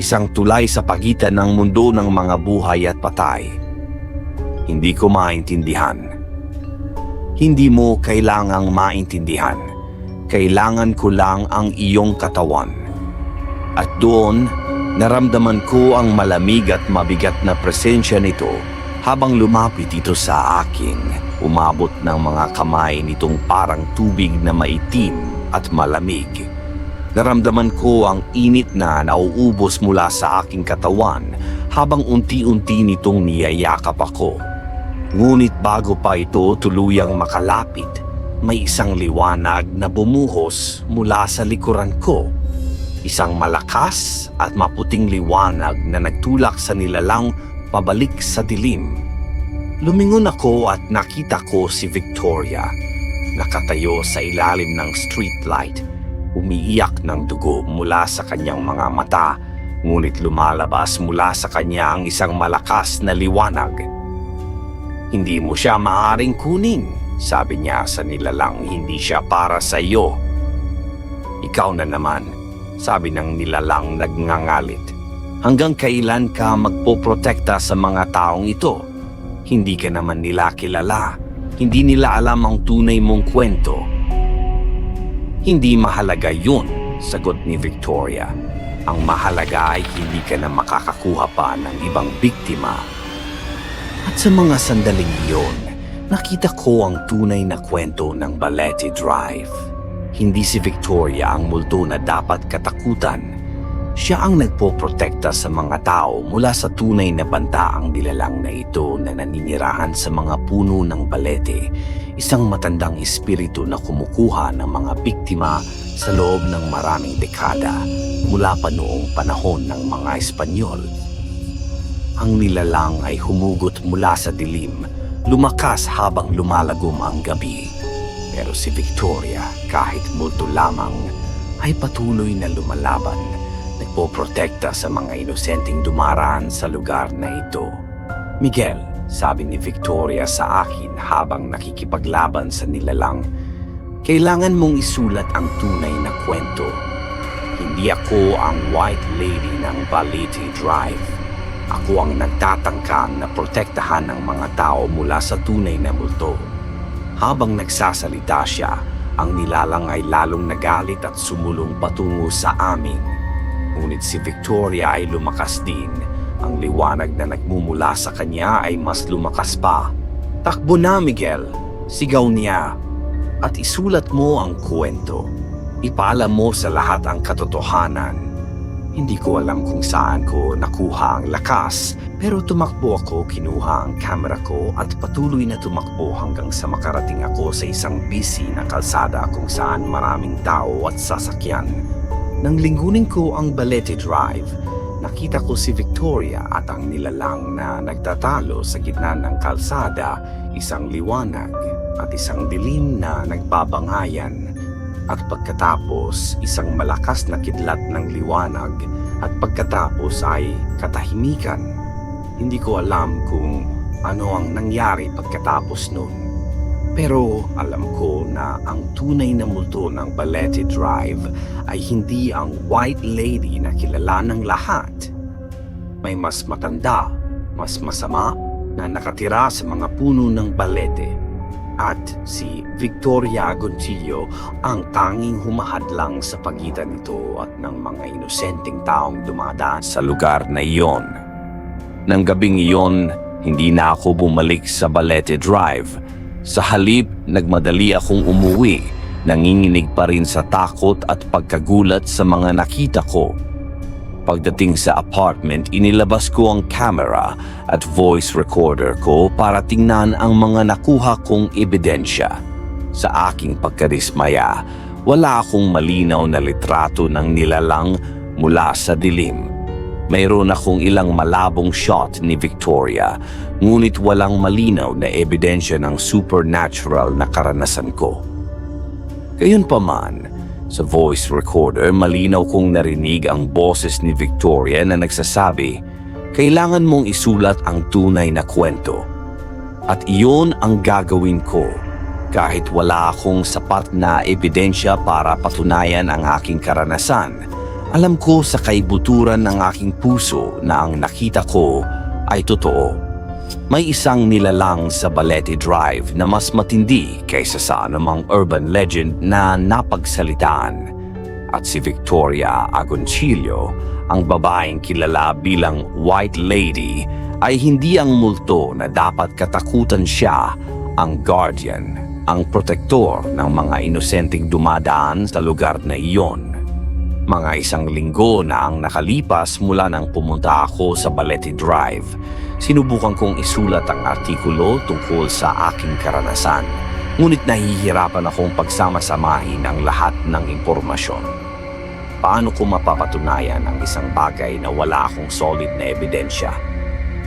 Isang tulay sa pagitan ng mundo ng mga buhay at patay. Hindi ko maintindihan. Hindi mo kailangang maintindihan. Kailangan ko lang ang iyong katawan. At doon, naramdaman ko ang malamig at mabigat na presensya nito habang lumapit ito sa akin. Umabot ng mga kamay nitong parang tubig na maitim at malamig. Naramdaman ko ang init na nauubos mula sa aking katawan habang unti-unti nitong niyayakap ako. Ngunit bago pa ito tuluyang makalapit, may isang liwanag na bumuhos mula sa likuran ko. Isang malakas at maputing liwanag na nagtulak sa nilalang pabalik sa dilim. Lumingon ako at nakita ko si Victoria, nakatayo sa ilalim ng streetlight. Umiiyak ng dugo mula sa kanyang mga mata, ngunit lumalabas mula sa kanya ang isang malakas na liwanag. Hindi mo siya maaaring kunin, sabi niya sa nilalang, hindi siya para sa iyo. Ikaw na naman, sabi ng nilalang nagngangalit. Hanggang kailan ka magpoprotekta sa mga taong ito? Hindi ka naman nila kilala. Hindi nila alam ang tunay mong kwento. Hindi mahalaga yun, sagot ni Victoria. Ang mahalaga ay hindi ka na makakakuha pa ng ibang biktima. At sa mga sandaling iyon, nakita ko ang tunay na kwento ng Balete Drive. Hindi si Victoria ang multo na dapat katakutan. Siya ang nagpoprotekta sa mga tao mula sa tunay na bantaang nilalang na ito na naninirahan sa mga puno ng balete, isang matandang espiritu na kumukuha ng mga biktima sa loob ng maraming dekada mula pa noong panahon ng mga Espanyol. Ang nilalang ay humugot mula sa dilim, lumakas habang lumalagom ang gabi. Pero si Victoria, kahit multo lamang, ay patuloy na lumalaban, nagpoprotekta sa mga inosenteng dumaraan sa lugar na ito. Miguel, sabi ni Victoria sa akin habang nakikipaglaban sa nilalang, kailangan mong isulat ang tunay na kwento. Hindi ako ang White Lady ng Balete Drive. Ako ang nagtatangkang na protektahan ng mga tao mula sa tunay na multo. Habang nagsasalita siya, ang nilalang ay lalong nagalit at sumulong patungo sa amin. Ngunit si Victoria ay lumakas din. Ang liwanag na nagmumula sa kanya ay mas lumakas pa. Takbo na, Miguel! Sigaw niya. At isulat mo ang kwento. Ipaalam mo sa lahat ang katotohanan. Hindi ko alam kung saan ko nakuha ang lakas, pero tumakbo ako, kinuha ang camera ko at patuloy na tumakbo hanggang sa makarating ako sa isang busy na kalsada kung saan maraming tao at sasakyan. Nang linggunin ko ang Balete Drive, nakita ko si Victoria at ang nilalang na nagtatalo sa gitna ng kalsada, isang liwanag at isang dilim na nagbabangayan. At pagkatapos, isang malakas na kidlat ng liwanag at pagkatapos ay katahimikan. Hindi ko alam kung ano ang nangyari pagkatapos nun. Pero alam ko na ang tunay na multo ng Balete Drive ay hindi ang White Lady na kilala ng lahat. May mas matanda, mas masama na nakatira sa mga puno ng Balete. At si Victoria Agoncillo ang tanging humahadlang sa pagitan nito at ng mga inosenteng taong dumadaan sa lugar na iyon. Nang gabing iyon, hindi na ako bumalik sa Balete Drive. Sa halip, nagmadali akong umuwi, nanginginig pa rin sa takot at pagkagulat sa mga nakita ko. Pagdating sa apartment, inilabas ko ang camera at voice recorder ko para tingnan ang mga nakuha kong ebidensya. Sa aking pagkadismaya, wala akong malinaw na litrato ng nilalang mula sa dilim. Mayroon akong ilang malabong shot ni Victoria, ngunit walang malinaw na ebidensya ng supernatural na karanasan ko. Gayunpaman, sa voice recorder malinaw kong narinig ang boses ni Victoria na nagsasabi, "Kailangan mong isulat ang tunay na kwento." At iyon ang gagawin ko, kahit wala akong sapat na ebidensya para patunayan ang aking karanasan. Alam ko sa kaibuturan ng aking puso na ang nakita ko ay totoo. May isang nilalang sa Balete Drive na mas matindi kaysa sa anumang urban legend na napagsalitaan. At si Victoria Agoncillo, ang babaeng kilala bilang White Lady, ay hindi ang multo na dapat katakutan. Siya ang guardian, ang protektor ng mga inosenteng dumadaan sa lugar na iyon. Mga 1 linggo na ang nakalipas mula nang pumunta ako sa Balete Drive. Sinubukan kong isulat ang artikulo tungkol sa aking karanasan, ngunit nahihirapan akong pagsama-samahin ang lahat ng impormasyon. Paano ko mapapatunayan ang isang bagay na wala akong solid na ebidensya?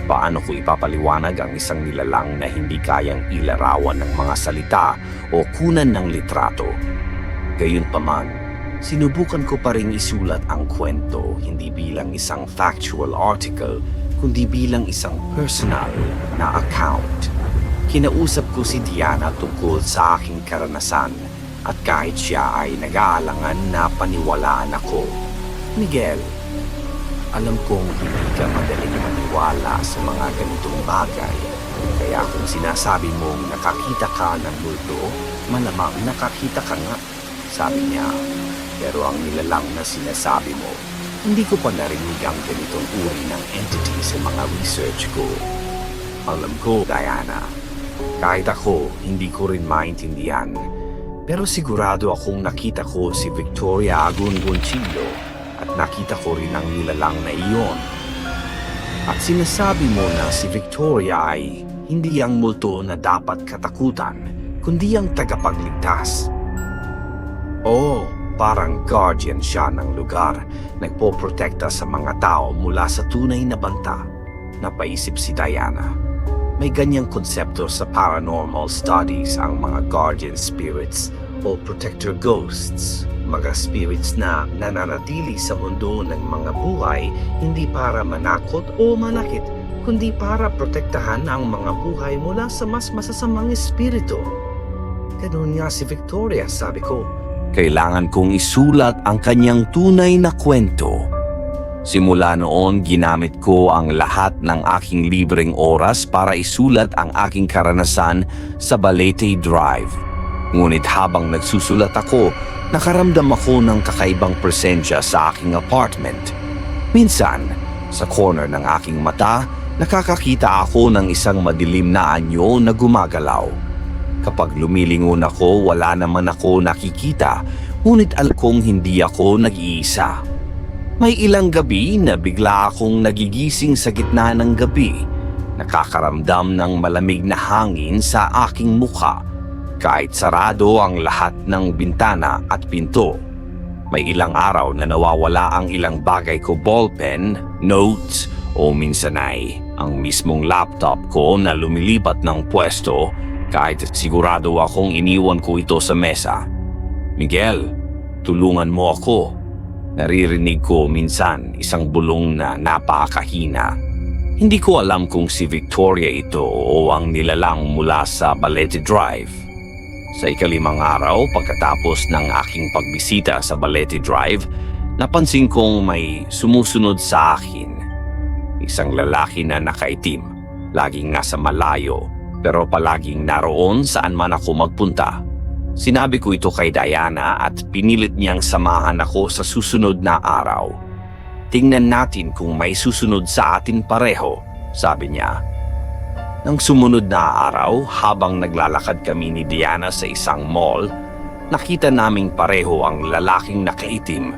Paano ko ipapaliwanag ang isang nilalang na hindi kayang ilarawan ng mga salita o kunan ng litrato? Gayunpaman, sinubukan ko pa rin isulat ang kwento hindi bilang isang factual article, kundi bilang isang personal na account. Kinausap ko si Diana tungkol sa aking karanasan at kahit siya ay nag-aalangan na paniwalaan ako. "Miguel, alam kong hindi ka madaling maniwala sa mga ganitong bagay. Kaya kung sinasabi mong nakakita ka ng multo, malamang nakakita ka nga," sabi niya. "Pero ang nilalang na sinasabi mo, hindi ko pa narinig ang ganitong uri ng entity sa mga research ko." Alam ko, Diana, kahit ako, hindi ko rin maintindihan. Pero sigurado akong nakita ko si Victoria Agoncillo at nakita ko rin ang nilalang na iyon. At sinasabi mo na si Victoria ay hindi ang multo na dapat katakutan, kundi ang tagapagligtas. Oo, parang guardian siya ng lugar, nagpoprotekta sa mga tao mula sa tunay na banta. Napaisip si Diana. May ganyang konsepto sa paranormal studies ang mga guardian spirits o protector ghosts. Mga spirits na nananatili sa mundo ng mga buhay hindi para manakot o manakit, kundi para protektahan ang mga buhay mula sa mas masasamang espiritu. Ganun nga si Victoria, sabi ko. Kailangan kong isulat ang kanyang tunay na kwento. Simula noon, ginamit ko ang lahat ng aking libreng oras para isulat ang aking karanasan sa Balete Drive. Ngunit habang nagsusulat ako, nakaramdam ako ng kakaibang presensya sa aking apartment. Minsan, sa corner ng aking mata, nakakakita ako ng isang madilim na anyo na gumagalaw. Kapag lumilingon ako, wala naman ako nakikita, ngunit alam kong hindi ako nag-iisa. May ilang gabi na bigla akong nagigising sa gitna ng gabi, nakakaramdam ng malamig na hangin sa aking mukha, kahit sarado ang lahat ng bintana at pinto. May ilang araw na nawawala ang ilang bagay ko, ballpen, notes, o minsan ay ang mismong laptop ko na lumilipat ng pwesto kahit sigurado akong iniwan ko ito sa mesa. "Miguel, tulungan mo ako." Naririnig ko minsan isang bulong na napakahina. Hindi ko alam kung si Victoria ito o ang nilalang mula sa Balete Drive. Sa ika-5 araw pagkatapos ng aking pagbisita sa Balete Drive, napansin kong may sumusunod sa akin. Isang lalaki na nakaitim, laging nasa malayo, pero palaging naroon saan man ako magpunta. Sinabi ko ito kay Diana at pinilit niyang samahan ako sa susunod na araw. "Tingnan natin kung may susunod sa atin pareho," sabi niya. Nang sumunod na araw, habang naglalakad kami ni Diana sa isang mall, nakita naming pareho ang lalaking nakaitim.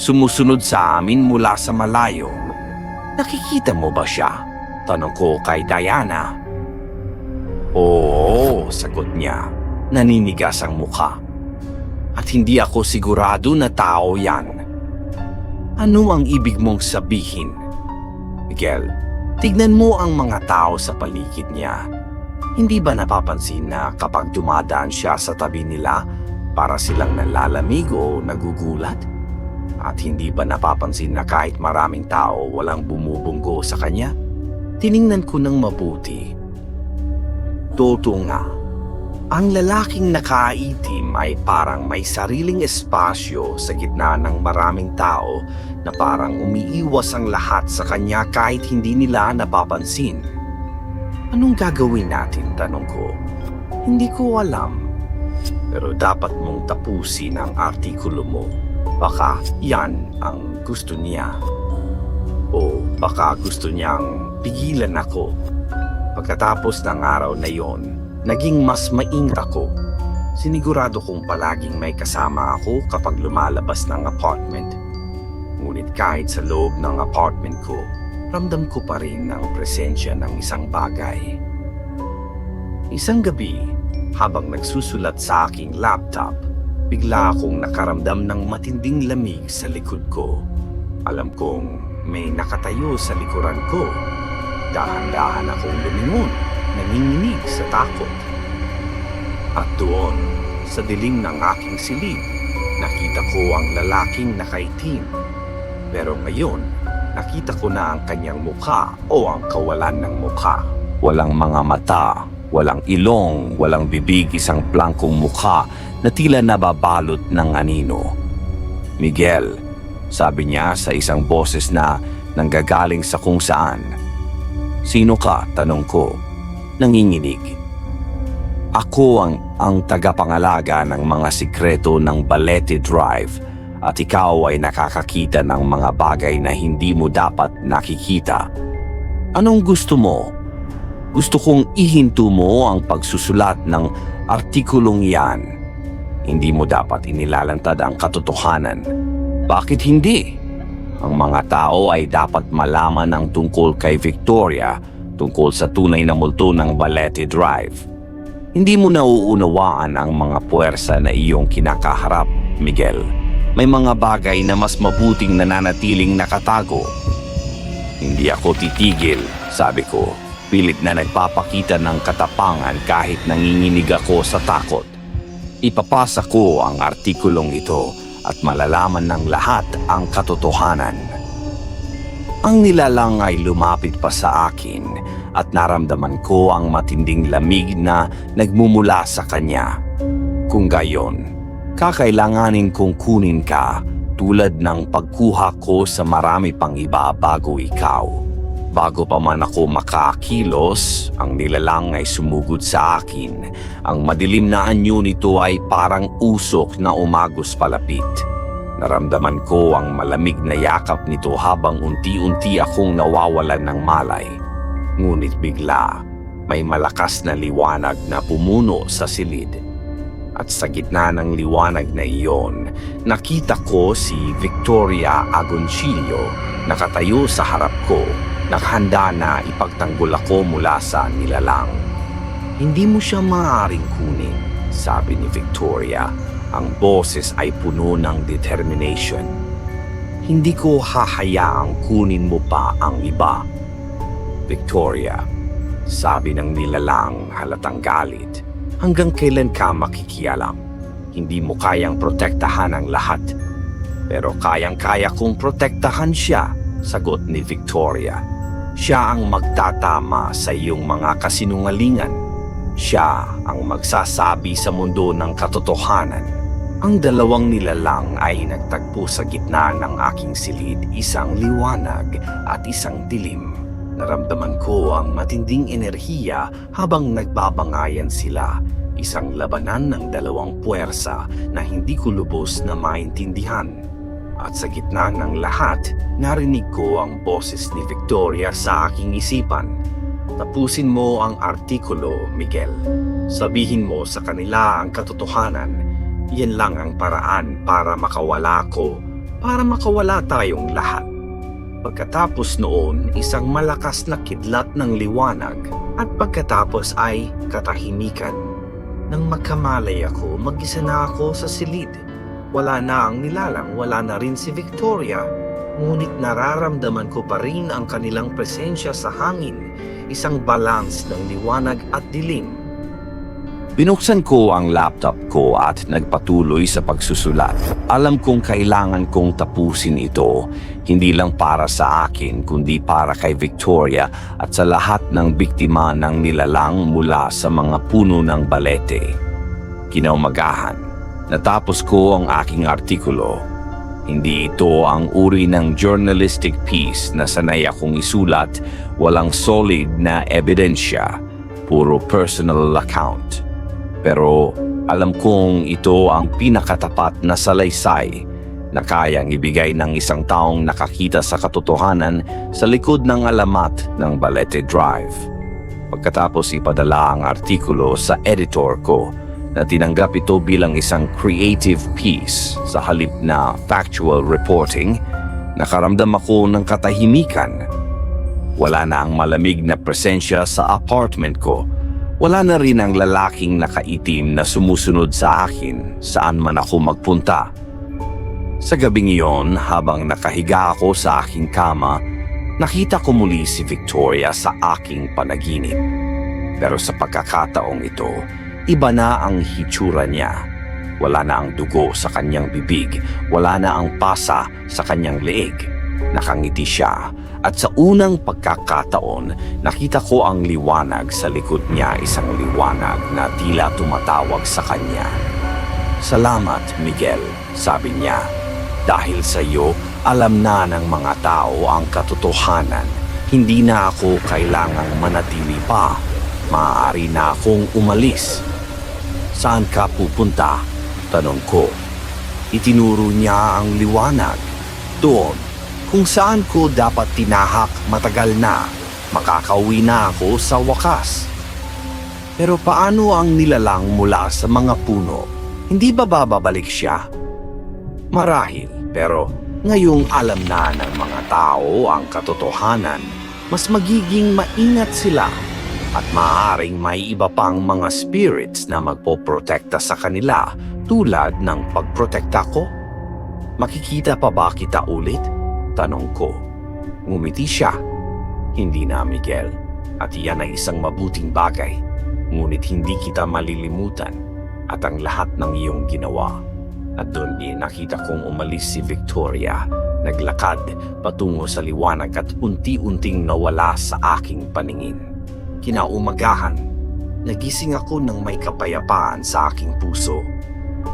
Sumusunod sa amin mula sa malayo. "Nakikita mo ba siya?" tanong ko kay Diana. "Oo," sagot niya. Naninigas ang mukha. "At hindi ako sigurado na tao yan." "Ano ang ibig mong sabihin?" Miguel, tignan mo ang mga tao sa paligid niya. Hindi ba napapansin na kapag dumadaan siya sa tabi nila, para silang nalalamig o nagugulat? At hindi ba napapansin na kahit maraming tao walang bumubunggo sa kanya? Tiningnan ko ng mabuti. Totoo nga, ang lalaking nakaitim ay parang may sariling espasyo sa gitna ng maraming tao na parang umiiwas ang lahat sa kanya kahit hindi nila napapansin. Anong gagawin natin, tanong ko? Hindi ko alam. Pero dapat mong tapusin ang artikulo mo. Baka yan ang gusto niya. O baka gusto niyang pigilan ako. Pagkatapos ng araw na yon, naging mas maingat ako. Sinigurado kong palaging may kasama ako kapag lumalabas ng apartment. Ngunit kahit sa loob ng apartment ko, ramdam ko pa rin ang presensya ng isang bagay. Isang gabi, habang nagsusulat sa aking laptop, bigla akong nakaramdam ng matinding lamig sa likod ko. Alam kong may nakatayo sa likuran ko. Dahan-dahan akong lumingon, nanginginig sa takot. At doon, sa dilim ng aking silid, nakita ko ang lalaking nakaitim. Pero ngayon, nakita ko na ang kanyang mukha o ang kawalan ng mukha. Walang mga mata, walang ilong, walang bibig, isang plangkong mukha na tila nababalot ng anino. Miguel, sabi niya sa isang boses na nanggagaling sa kung saan. Sino ka? Tanong ko. Nanginginig. Ako ang tagapangalaga ng mga sikreto ng Balete Drive at ikaw ay nakakakita ng mga bagay na hindi mo dapat nakikita. Anong gusto mo? Gusto kong ihinto mo ang pagsusulat ng artikulong yan. Hindi mo dapat inilalantad ang katotohanan. Bakit hindi? Ang mga tao ay dapat malaman ang tungkol kay Victoria, tungkol sa tunay na multo ng Balete Drive. Hindi mo nauunawaan ang mga puwersa na iyong kinakaharap, Miguel. May mga bagay na mas mabuting nananatiling nakatago. Hindi ako titigil, sabi ko. Pilit na nagpapakita ng katapangan kahit nanginginig ako sa takot. Ipapasa ko ang artikulong ito at malalaman ng lahat ang katotohanan. Ang nilalang ay lumapit pa sa akin at naramdaman ko ang matinding lamig na nagmumula sa kanya. Kung gayon, kakailanganin kong kunin ka tulad ng pagkuha ko sa marami pang iba bago ikaw. Bago pa man ako makakilos, ang nilalang ay sumugod sa akin. Ang madilim na anyo nito ay parang usok na umagos palapit. Naramdaman ko ang malamig na yakap nito habang unti-unti akong nawawalan ng malay. Ngunit bigla, may malakas na liwanag na pumuno sa silid. At sa gitna ng liwanag na iyon, nakita ko si Victoria Agoncillo nakatayo sa harap ko. Naghanda na ipagtanggol ako mula sa nilalang. Hindi mo siya maaaring kunin, sabi ni Victoria. Ang boses ay puno ng determination. Hindi ko hahayaang kunin mo pa ang iba. Victoria, sabi ng nilalang halatang galit. Hanggang kailan ka makikialam? Hindi mo kayang protektahan ang lahat. Pero kayang-kaya kong protektahan siya, sagot ni Victoria. Siya ang magtatama sa iyong mga kasinungalingan. Siya ang magsasabi sa mundo ng katotohanan. Ang dalawang nilalang ay nagtagpo sa gitna ng aking silid, isang liwanag at isang dilim. Naramdaman ko ang matinding enerhiya habang nagbabangayan sila. Isang labanan ng dalawang puwersa na hindi ko lubos na maintindihan. At sa gitna ng lahat, narinig ko ang boses ni Victoria sa aking isipan. Tapusin mo ang artikulo, Miguel. Sabihin mo sa kanila ang katotohanan. Yan lang ang paraan para makawala ko, para makawala tayong lahat. Pagkatapos noon, isang malakas na kidlat ng liwanag at pagkatapos ay katahimikan. Nang magkamalay ako, mag-isa na ako sa silid. Wala na ang nilalang, wala na rin si Victoria. ngunit nararamdaman ko pa rin ang kanilang presensya sa hangin, isang balance ng liwanag at dilim. Binuksan ko ang laptop ko at nagpatuloy sa pagsusulat. Alam kong kailangan kong tapusin ito, hindi lang para sa akin kundi para kay Victoria at sa lahat ng biktima ng nilalang mula sa mga puno ng balete. Kinaumagahan, natapos ko ang aking artikulo. Hindi ito ang uri ng journalistic piece na sanay akong isulat, walang solid na ebidensya, puro personal account. Pero alam kong ito ang pinakatapat na salaysay na kayang ibigay ng isang taong nakakita sa katotohanan sa likod ng alamat ng Balete Drive. Pagkatapos ipadala ang artikulo sa editor ko na tinanggap ito bilang isang creative piece sa halip na factual reporting, nakaramdam ako ng katahimikan. Wala na ang malamig na presensya sa apartment ko. Wala na rin ang lalaking nakaitim na sumusunod sa akin saan man ako magpunta. Sa gabing iyon, habang nakahiga ako sa aking kama, nakita ko muli si Victoria sa aking panaginip. Pero sa pagkakataong ito, iba na ang hitsura niya. Wala na ang dugo sa kanyang bibig, wala na ang pasa sa kanyang leeg. Nakangiti siya. At sa unang pagkakataon, nakita ko ang liwanag sa likod niya, isang liwanag na tila tumatawag sa kanya. "Salamat, Miguel," sabi niya. "Dahil sa iyo, alam na ng mga tao ang katotohanan. Hindi na ako kailangang manatili pa. Maaari na akong umalis." "Saan ka pupunta?" tanong ko. Itinuro niya ang liwanag. "Doon. Kung saan ko dapat tinahak matagal na, makakauwi na ako sa wakas." "Pero paano ang nilalang mula sa mga puno? Hindi ba babalik siya?" "Marahil, pero ngayong alam na ng mga tao ang katotohanan, mas magiging maingat sila at maaaring may iba pang mga spirits na magpoprotekta sa kanila tulad ng pagprotekta ko." "Makikita pa ba kita ulit?" tanong ko. Ngumiti siya. "Hindi na, Miguel, at iyan ay isang mabuting bagay. Ngunit hindi kita malilimutan at ang lahat ng iyong ginawa." At doon nakita kong umalis si Victoria, naglakad patungo sa liwanag at unti-unting nawala sa aking paningin. Kinaumagahan, nagising ako ng may kapayapaan sa aking puso.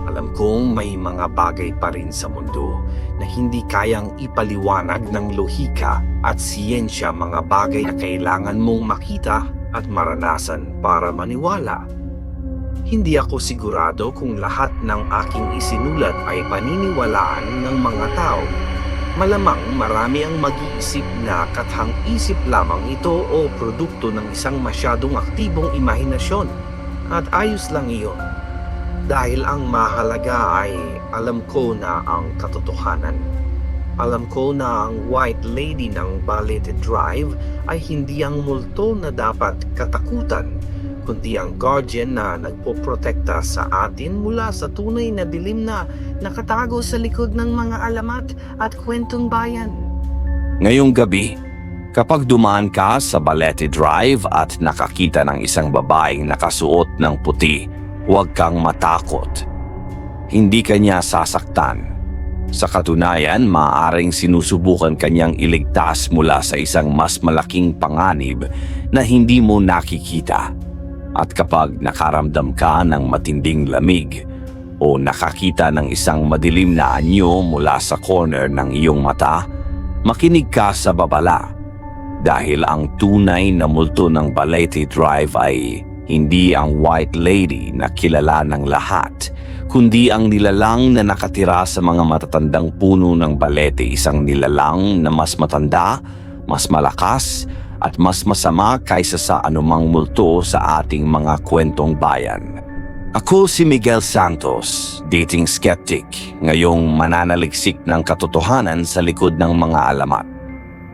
Alam kong may mga bagay pa rin sa mundo na hindi kayang ipaliwanag ng lohika at siyensya, mga bagay na kailangan mong makita at maranasan para maniwala. Hindi ako sigurado kung lahat ng aking isinulat ay paniniwalaan ng mga tao. Malamang marami ang mag-iisip na kathang-isip lamang ito o produkto ng isang masyadong aktibong imahinasyon. At ayos lang iyon. Dahil ang mahalaga ay alam ko na ang katotohanan. Alam ko na ang White Lady ng Balete Drive ay hindi ang multo na dapat katakutan, kundi ang guardian na nagpoprotekta sa atin mula sa tunay na dilim na nakatago sa likod ng mga alamat at kwentong bayan. Ngayong gabi, kapag dumaan ka sa Balete Drive at nakakita ng isang babaeng nakasuot ng puti, huwag kang matakot. Hindi kanya sasaktan. Sa katunayan, maaaring sinusubukan kanyang iligtas mula sa isang mas malaking panganib na hindi mo nakikita. At kapag nakaramdam ka ng matinding lamig o nakakita ng isang madilim na anyo mula sa corner ng iyong mata, makinig ka sa babala. Dahil ang tunay na multo ng Balete Drive ay hindi ang White Lady na kilala ng lahat, kundi ang nilalang na nakatira sa mga matatandang puno ng Balete, isang nilalang na mas matanda, mas malakas, at mas masama kaysa sa anumang multo sa ating mga kwentong bayan. Ako si Miguel Santos, dating skeptic, ngayong mananaliksik ng katotohanan sa likod ng mga alamat.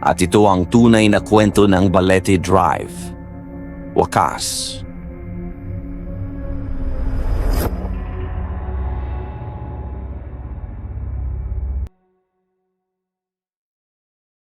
At ito ang tunay na kwento ng Balete Drive. Wakas.